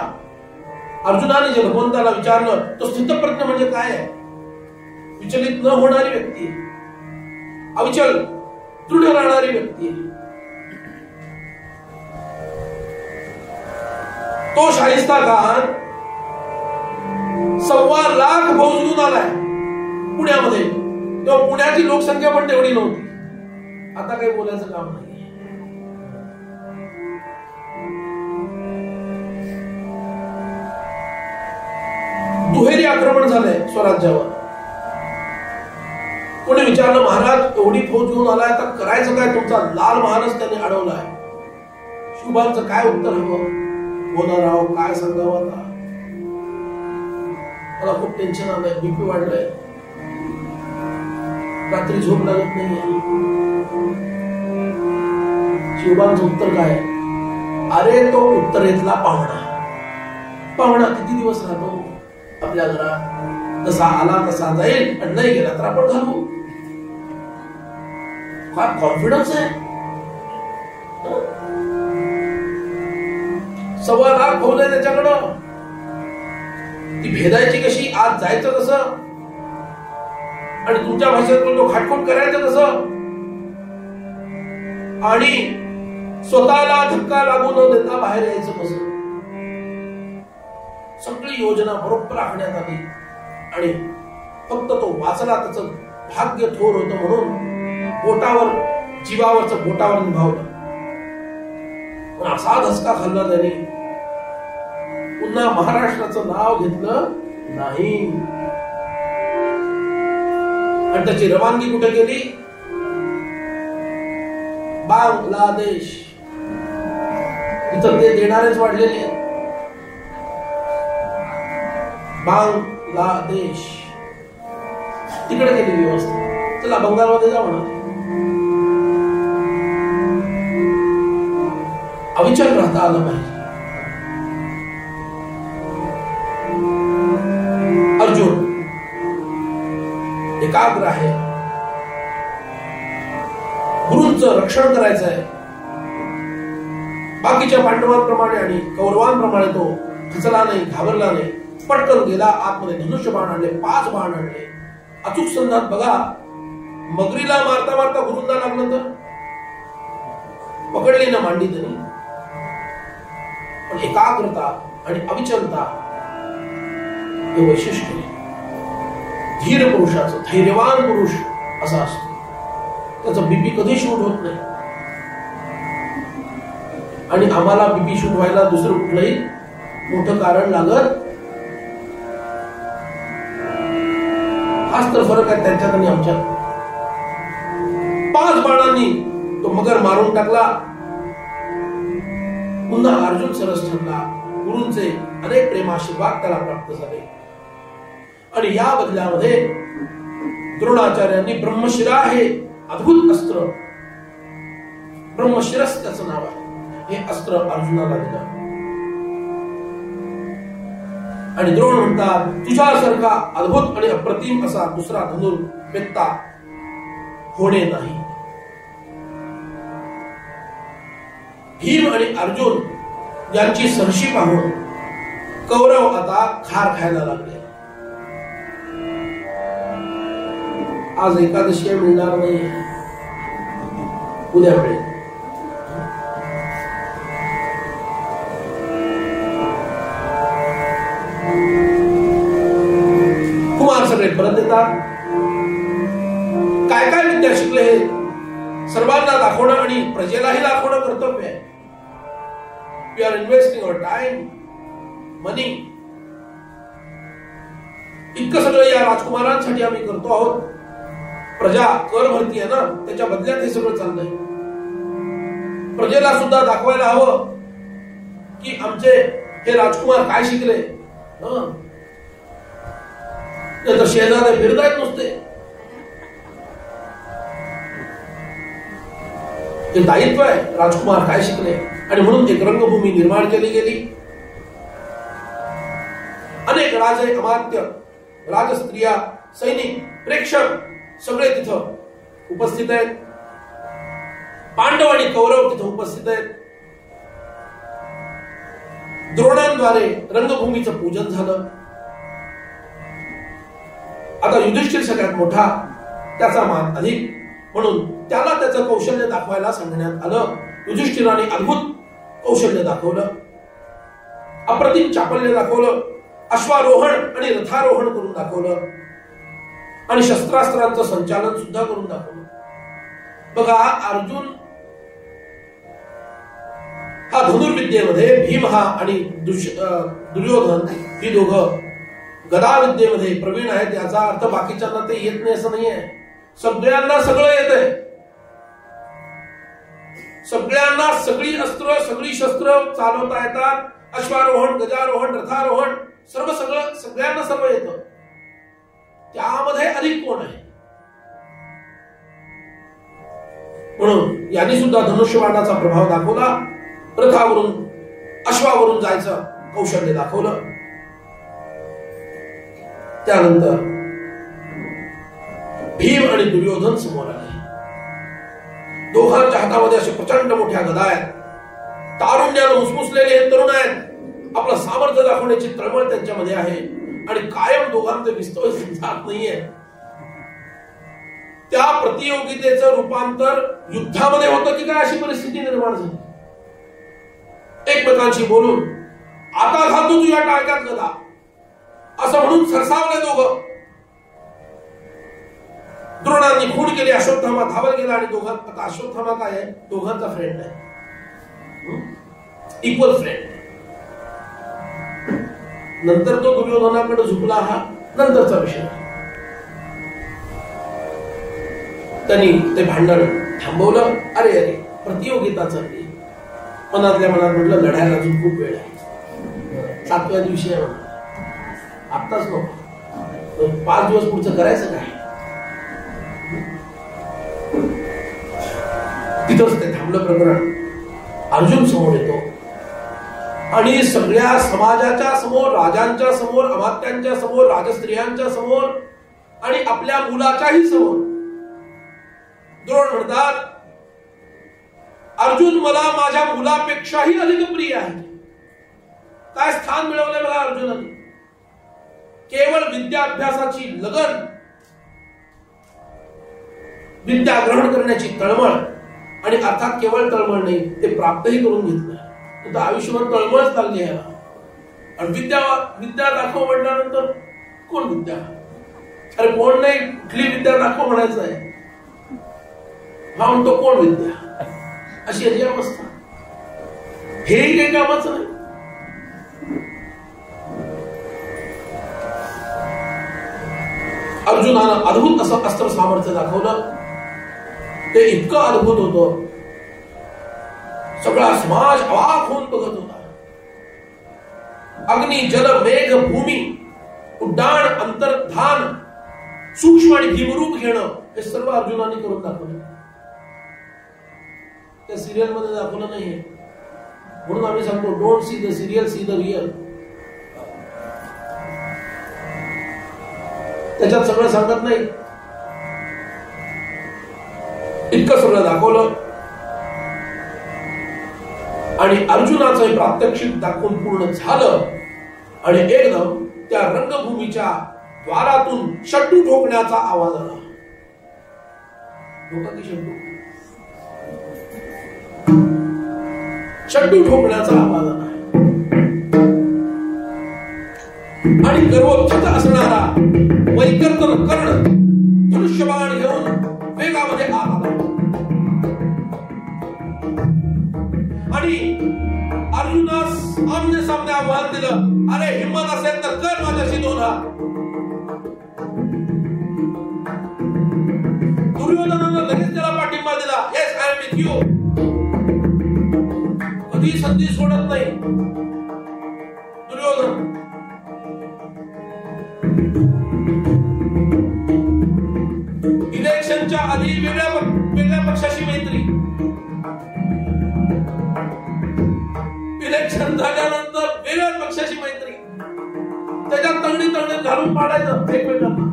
अर्जुनाने जे भगवंताला विचारलं, तो स्थितप्रज्ञ म्हणजे काय आहे? विचलित न होणारी व्यक्ती, अविचल दृढ राहणारी व्यक्ती. तो शाहिस्ता खान 1.25 लाख फौज घेऊन आलाय पुण्यामध्ये. तेव्हा पुण्याची लोकसंख्या पण तेवढी नव्हती. आता काही बोलायचं काम नाही. दुहेरी आक्रमण झालंय स्वराज्यावर. कोणी विचारलं, महाराज एवढी फौज घेऊन आलाय, आता करायचं काय? तुमचा लाल महाराज त्यांनी अडवलाय. शुभांचं काय उत्तर हवं? बोला राव, काय सांगावं आता. मला खूप टेन्शन आलंय, बीपी वाढलंय, रात्री झोप लागत नाहीये. शिवबांचं उत्तर काय? अरे तो उत्तरेतला पाहुणा. पाहुणा किती दिवस राहतो आपल्या घरात? जसा आला तसा जाईल आणि नाही गेला तर आपण घालू. काय कॉन्फिडन्स आहे. 1.25 लाख फौज आहे त्याच्याकडं. ती भेदायची कशी? आज जायचं कसं? आणि तुमच्या भाषेत तो खाटखोट करायचं कसं? आणि स्वतःला धक्का लागू न देता बाहेर यायचं कसं? सगळी योजना बरोबर आखण्यात आली आणि फक्त तो वाचला. त्याचं भाग्य थोर होतं म्हणून बोटावर, जीवावरचं बोटावर निभावलं. पण असा धसका खाल्ला त्याने, पुन्हा महाराष्ट्राचं नाव घेतलं नाही. आणि त्याची रवानगी कुठे केली? बांगलादेश. इथं ते देणारेच वाढलेले आहेत. बांगलादेश तिकडे केली व्यवस्था. चला बंगालमध्ये जा म्हणा. अविचल राहता आलं पाहिजे. अर्जुन एकाग्र आहे, गुरूंचं रक्षण करायचं आहे. बाकीच्या पांडवांप्रमाणे आणि कौरवांप्रमाणे तो खचला नाही, घाबरला नाही. पटकन गेला आतमध्ये, धनुष्य बाण आणले, 5 बाण आणले. अचूक संधात बघा, मगरीला मारता मारता गुरूंना लागलं तर पकडली ना मांडी त्यांनी. पण एकाग्रता आणि अविचलता हे वैशिष्ट्य आहे. धीर पुरुषाचं, धैर्यवान पुरुष असा असतो. त्याचा बीपी कधी शूट होत नाही. आणि आम्हाला बीपी शूट व्हायला दुसरं कुठलंही मोठं कारण लागत. हाच तर फरक आहे त्यांच्यात आणि आमच्यात. 5 बाणांनी तो मगर मारून टाकला. पुन्हा अर्जुन सरस ठरला. गुरूंचे अनेक प्रेमाशीर्वाद त्याला प्राप्त झाले. आणि या बदल्यामध्ये द्रोणाचार्यांनी ब्रह्मशिरा हे अद्भुत अस्त्र, ब्रह्मशिरस त्याचं नाव आहे, हे अस्त्र अर्जुनाला दिलं. आणि द्रोण म्हणतात, तुझ्यासारखा अद्भुत आणि अप्रतिम असा दुसरा धनुर्वेत्ता होणे नाही. भीम आणि अर्जुन यांची सरशी पाहून कौरव आता खार खायला लागले. आज एकादशी मिळणार नाही, उद्या मिळेल. कुमार सगळे परत येतात. काय काय विद्या शिकले हे सर्वांना दाखवणं आणि प्रजेलाही दाखवणं कर्तव्य आहे. We are investing our time, money. इतकं सगळं या राजकुमारांसाठी आम्ही करतो आहोत. प्रजा कर भरती आहे ना, त्याच्या बदल्यात हे सगळं चाललंय. प्रजेला सुद्धा दाखवायला हवं की आमचे हे राजकुमार काय शिकले. तर शेजारी फिरतायत नुसते. हे दायित्व आहे, राजकुमार काय शिकले. आणि म्हणून एक रंगभूमी निर्माण केली गेली. अनेक राजे, अमात्य, राजस्त्रिया, सैनिक, प्रेक्षक सगळे तिथं उपस्थित आहेत. पांडव आणि कौरव तिथं उपस्थित आहेत. द्रोणांद्वारे रंगभूमीचं पूजन झालं. आता युधिष्ठिर सगळ्यात मोठा, त्याचा मान अधिक, म्हणून त्याला त्याचं कौशल्य दाखवायला सांगण्यात आलं. युधिष्ठिराने अद्भुत कौशल्य दाखवलं, अप्रतिम चापल्य दाखवलं, अश्वारोहण आणि रथारोहण करून दाखवलं आणि शस्त्रास्त्रांचं संचालन सुद्धा करून दाखवलं. बघा, अर्जुन हा धनुर्विद्येमध्ये, भीम हा आणि दुर्योधन ही दोघं गदा विद्येमध्ये प्रवीण आहेत. याचा अर्थ बाकीच्यांना ते येत नाही असं नाहीये. सगळ्यांना सगळं येत आहे. सगळ्यांना सगळी अस्त्र, सगळी शस्त्र चालवता येतात. अश्वारोहण, गजारोहण, रथारोहण, सगळं सगळ्यांना सर्व येतं. त्यामध्ये अधिक कोण आहे. म्हणून यांनी सुद्धा धनुष्यबाणाचा प्रभाव दाखवला. रथावरून, अश्वावरून जायचं कौशल्य दाखवलं. त्यानंतर भीम आणि दुर्योधन समोर आले. दोघांच्या हातामध्ये असे प्रचंड मोठ्या गदा आहेत. तारुण्यानं मुसमुसलेले हे तरुण आहेत. आपलं सामर्थ्य दाखवण्याची तळमळ त्यांच्यामध्ये आहे. आणि कायम दोघांचं विस्तव जात नाहीये. त्या प्रतियोगितेचं रूपांतर युद्धामध्ये होतं की काय, अशी परिस्थिती निर्माण झाली. एकमेकांशी बोलून, आता घालतो तुझ्या टाळक्यात गदा, असं म्हणून सरसावले दोघं. द्रोणांनी खून केली. अश्वत्थामा धावत गेला आणि आता अश्वत्थामा काय आहे, दोघांचा फ्रेंड आहे, इक्वल फ्रेंड. नंतर तो दुर्योधनाकडे झुकला, हा नंतरचा विषय. त्यांनी ते भांडण थांबवलं. अरे अरे, प्रतियोगिता चालली. मनातल्या मनात म्हटलं, लढायला अजून खूप वेळ आहे. 7व्या दिवशी आहे म्हणा, आत्ताच नको. 5 दिवस पुढचं करायचं काय. इथंच ते थांबलं प्रकरण. अर्जुन समोर येतो आणि सगळ्या समाजाच्या समोर, राजांच्या समोर, अमात्यांच्या समोर, राजस्त्रियांच्या समोर आणि आपल्या मुलाच्याही समोर द्रोण म्हणतात, अर्जुन मला माझ्या मुलापेक्षाही अधिक प्रिय आहे. काय स्थान मिळवलंय मला अर्जुनाने? केवळ विद्याभ्यासाची लगन, विद्या ग्रहण करण्याची तळमळ, आणि अर्थात केवळ तळमळ नाही, ते प्राप्तही करून घेतलं. तर आयुष्यभर तळमळच लागली आहे. आणि विद्या दाखव म्हटल्यानंतर कोण विद्या? अरे कोण नाही, कुठली विद्या दाखव म्हणायचं आहे. हा म्हणतो कोण विद्या, अशी याची अवस्था. हेही काही कामाचं नाही. अर्जुनानं अद्भुत असं अस्त्र सामर्थ्य दाखवलं. ते इतकं अद्भुत होतं, सगळा समाज अवाक होऊन बघत होता. अग्नी, जल, मेघ, भूमी, उड्डाण, अंतर्धान, सूक्ष्म आणि भीमरूप घेणं, हे सर्व अर्जुनाने करून दाखवलं. त्या सिरियल मध्ये दाखवलं नाहीये. म्हणून आम्ही सांगतो, don't see the serial, see the real. त्याच्यात सगळं सांगत नाही. इतकं सगळं दाखवलं आणि अर्जुनाचं हे प्रात्यक्षिक दाखवून पूर्ण झालं. आणि एकदम त्या रंगभूमीच्या द्वारातून शट्टू ठोकण्याचा आवाज आला. शट्टू ठोकण्याचा आवाज आला आणि गर्वोत्थित असणारा वैकर्तन कर्ण धनुष्यबाण घेऊन वेगामध्ये आला. आणि अर्जुनास आमने सामने आव्हान दिलं, अरे हिम्मत असेल तर कर माझ्याशी दोन हात. दुर्योधनानं लगेच त्याला पाठिंबा दिला. Yes, I am with you. कधी संधी सोडत नाही दुर्योधन. इलेक्शनच्या आधी वेगळ्या पक्षाशी मैत्री, इलेक्शन झाल्यानंतर वेगळ्या पक्षाशी मैत्री, त्याच्यात तंगडी घालून पाडायचं एकमेकांना.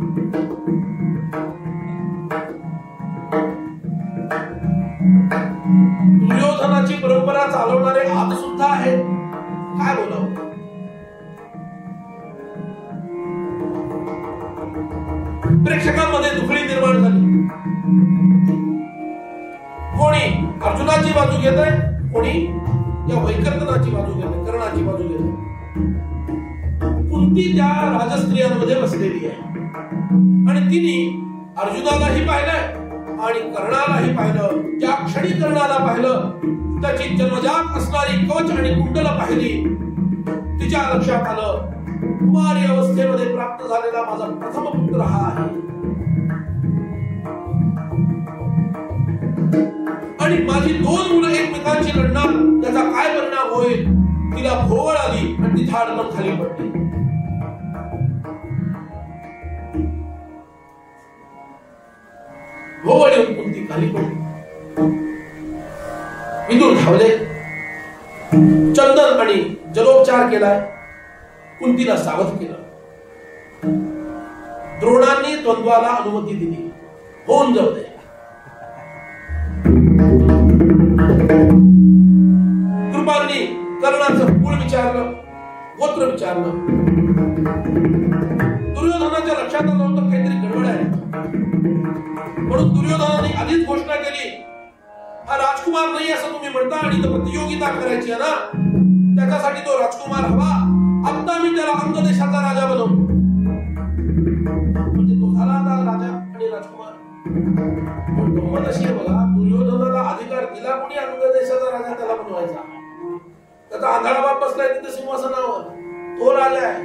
दुर्योधनाची परंपरा चालवणारे आज सुद्धा आहेत. काय बोलावं? प्रेक्षकांमध्ये दुखळी निर्माण झाली. कोणी अर्जुनाची बाजू घेत आहे, कोणी या वैकर्तनाची बाजू घेत आहे, कर्णाची बाजू घेत आहे. कुंती त्या राजस्त्रियांमध्ये बसलेली आहे आणि तिने अर्जुनालाही पाहिलंय आणि कर्णालाही पाहिलं. ज्या क्षणी कर्णाला पाहिलं, त्याची जन्मजात असणारी कवच आणि कुंडल पाहिली. तिच्या लक्षात आलं, कुमारी अवस्थेमध्ये प्राप्त झालेला माझा प्रथम पुत्र हा आहे. आणि माझी दोन मुलं एकमेकांची लढणार, त्याचा काय परिणाम होईल? तिला भोवळ आली आणि ती धाडकन खाली पडली. भोवळ येऊन कुंती खाली पडली. विदुर धावले, चंदन आणि जलोपचार केलाय, कुंतीला सावध केलं. द्रोणांनी द्वंद्वाला अनुमती दिली, होऊन जाऊ दे. कृपांनी कर्णाचं कुळ विचारलं, गोत्र विचारलं. दुर्योधनाच्या लक्षात आलं होतं काहीतरी गडबड आहे. म्हणून दुर्योधनाने आधीच घोषणा केली, हा राजकुमार नाही असं तुम्ही म्हणता आणि प्रतियोगिता करायची आहे ना, त्याच्यासाठी तो राजकुमार हवा. आता मी त्याला अंग देशाचा राजा बनवू. म्हणजे तो झाला आता राजा आणि राजकुमार. पण गंमत अशी आहे बघा, दुर्योधनाला अधिकार दिला कोणी अंग देशाचा राजा त्याला बनवायचा. त्याचा आंधळा बाप बसलाय तिथे सिंहासनावर, तो राजा आहे.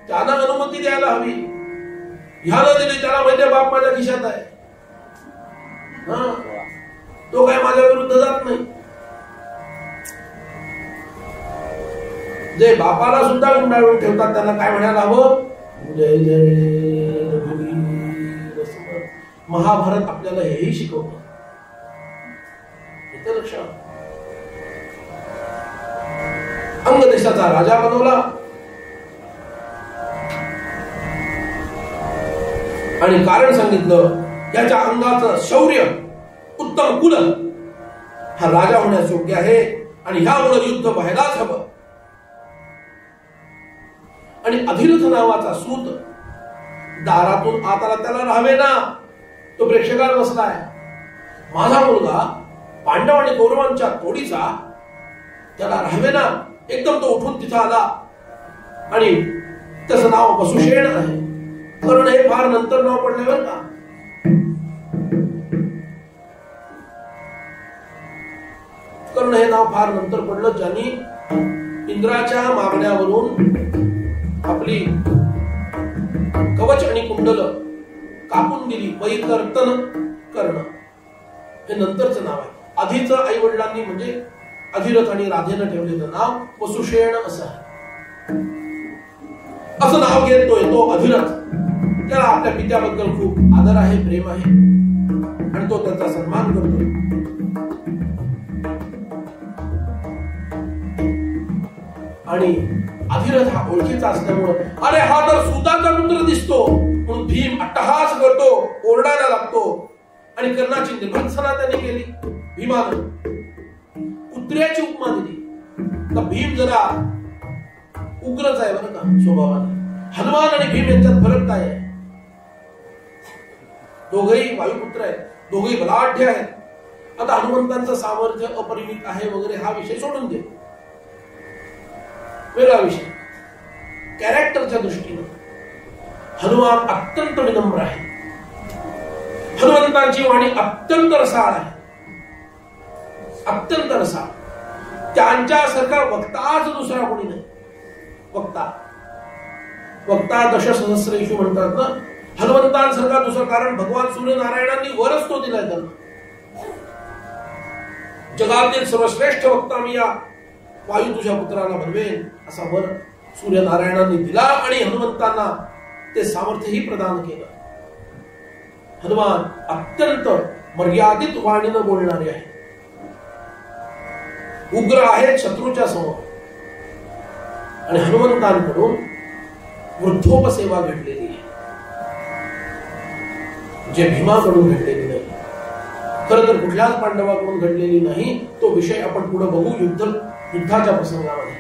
त्यानं अनुमती द्यायला हवी. ह्याला दिली, त्याला माहिती बाप माझ्या खिशात आहे, तो काय माझ्या विरुद्ध जात नाही. जे बापाला सुद्धा गुंडाळून ठेवतात त्यांना काय म्हणायला हवं? जय जय रघुवीर. महाभारत आपल्याला हेही शिकवतं. ते लक्ष. अंग देशाचा राजा बनवला आणि कारण सांगितलं, याच्या अंगाचं शौर्य, उत्तम कुल हा राजा होण्यास योग्य आहे आणि ह्यामुळे युद्ध व्हायलाच हवं. आणि अधिरथ नावाचा सूत दारातून आताला त्याला राहावे ना, तो प्रेक्षकाला बसलाय. माझा मुलगा पांडव आणि कौरवांच्या तोडीचा, त्याला राहावे ना. एकदम तो उठून तिथं आला आणि त्याचं नाव वसुषेण आहे. कर्ण हे फार नंतर नाव पडले बरं का. कर्ण हे नाव फार नंतर पडलं, ज्यांनी इंद्राच्या मागण्यावरून आपली कवच आणि कुंडल कापून दिली. वैकर्तन कर्ण हे नंतरचं नाव आहे. आधीचं आई वडिलांनी म्हणजे अधिरथ आणि राधेनं ठेवलेलं नाव वसुषेण असं आहे. असं नाव घेतोय तो अधिरथ. त्याला आपल्या पित्याबद्दल खूप आदर आहे, प्रेम आहे आणि तो त्यांचा सन्मान करतो. आणि अधिरथ हा ओळखीचा असल्यामुळं, अरे हा तर सुताचा पुत्र दिसतो म्हणून भीम अट्टहास करतो, ओरडायला लागतो. आणि कर्णाची निर्भत्सना त्याने केली. भीमानं कुत्र्याची उपमा दिली. तर भीम जरा उग्रच आहे बरं का स्वभावाने. हनुमान आणि भीम यांच्यात फरक काय आहे? दोघेही वायुपुत्र आहेत, दोघेही बलाढ्य आहेत. आता हनुमंतांचं सामर्थ्य अपरिमित आहे वगैरे हा विषय सोडून दे, वेगळा विषय. कॅरेक्टरच्या दृष्टीनं हनुमान अत्यंत विनम्र आहे. हनुमंतांची वाणी अत्यंत रसाळ आहे, अत्यंत रसाळ. त्यांच्यासारखा वक्ताच दुसरा कोणी नाही. वक्ता दशसहस्रेषु म्हणतात ना, हनुमंतांसारखा दुसरा. कारण भगवान सूर्यनारायणांनी वरच तो दिलाय त्यांना. जगातील सर्वश्रेष्ठ वक्ता मी या वायू तुझ्या पुत्राला बनवेन असा वर सूर्यनारायणांनी दिला आणि हनुमंतांना ते सामर्थ्यही प्रदान केलं. हनुमान अत्यंत मर्यादित वाणीनं बोलणारे आहे, उग्र आहेत शत्रूच्या समोर. आणि हनुमंतांकडून वृद्धोपसेवा घडलेली आहे, जे भीमाकडून घडलेली नाही. खरं तर कुठल्याच पांडवाकडून घडलेली नाही. तो विषय आपण पुढे बघू युद्धाच्या प्रसंगामध्ये.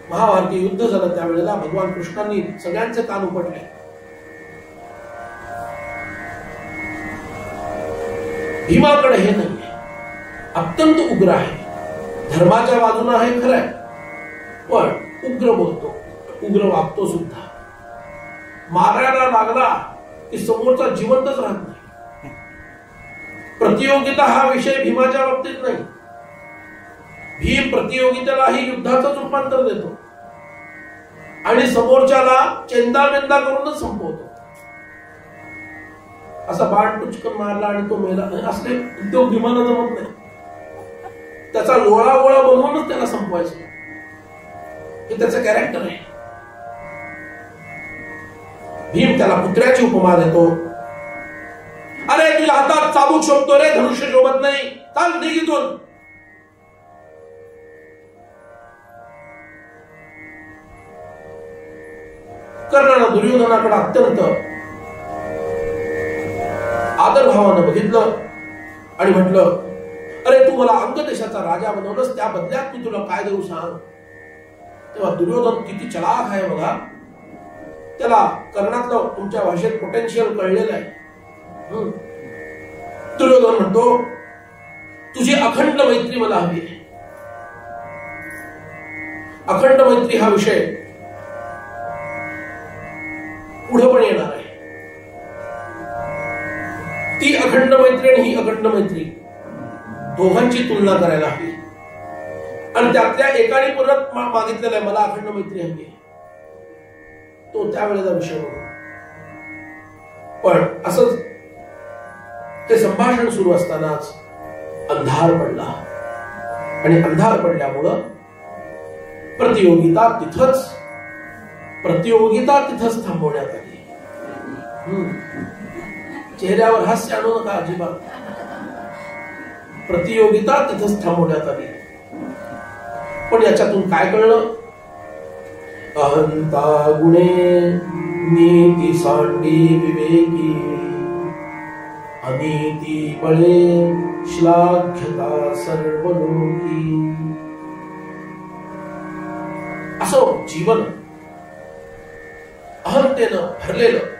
महाभारती युद्ध झालं त्यावेळेला भगवान कृष्णांनी सगळ्यांचे कान उपटले. भीमाकडे हे नाहीये, अत्यंत उग्र आहे, धर्माच्या बाजूने आहे खरंय, पण उग्र बोलतो, उग्र वागतो सुद्धा. मारायला लागला की समोरचा जिवंतच राहत नाही. प्रतियोगिता हा विषय भीमाच्या बाबतीत नाही. भीम प्रतियोगितेलाही युद्धाचंच रूपांतर देतो आणि समोरच्याला चेंदामेंदा करूनच संपवतो. असा बाण टुचकन मारला आणि तो मेला नाही असले उद्योग भीमाला जमत नाही. त्याचा लोळा गोळा बनवूनच त्याला संपवायचं, हे त्याचं कॅरेक्टर आहे. भीम त्याला कुत्र्याची उपमा देतो. अरे तुझ्या हातात चाबूक शोभतो रे, धनुष्य शोभत नाही, चाल निघितून. कर्णानं दुर्योधनाकडे अत्यंत आदरभावानं बघितलं आणि म्हटलं, अरे तू मला अंग देशाचा राजा बनवलंस, त्या बदल्यात मी तुला काय देऊ सांग. तेव्हा दुर्योधन किती चलाख आहे बघा. त्याला कर्णातलं तुमच्या भाषेत पोटेन्शियल कळलेलं आहे. दुर्योधन म्हणतो, तुझी अखंड मैत्री मला हवी आहे. अखंड मैत्री हा विषय पुढे पण येणार आहे. ती अखंड मैत्री आणि ही अखंड मैत्री दोघांची तुलना करायला हवी. आणि त्यातल्या एकाने परत मागितलेला आहे, मला अखंड मैत्री हवी आहे. तो त्यावेळेला विषय बघू. पण असंच ते संभाषण सुरू असतानाच अंधार पडला आणि अंधार पडल्यामुळं प्रतियोगिता तिथंच थांबवण्यात आली. चेहऱ्यावर हास्य आणू नका अजिबात. प्रतियोगिता तिथंच थांबवण्यात आली. पण याच्यातून काय कळलं? अहंता गुणे नीती सांडी विवेकी, अनीती बळे श्लाघ्यता सर्व लोकी. असं जीवन अहंतेनं भरलेलं.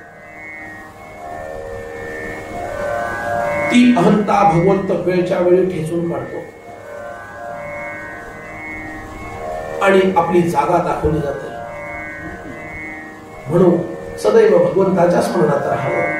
ती अहंता भगवंत वेळच्या वेळी ठेचून काढतो आणि आपली जागा दाखवली जाते. म्हणून सदैव भगवंताच्या स्मरणात राहावं.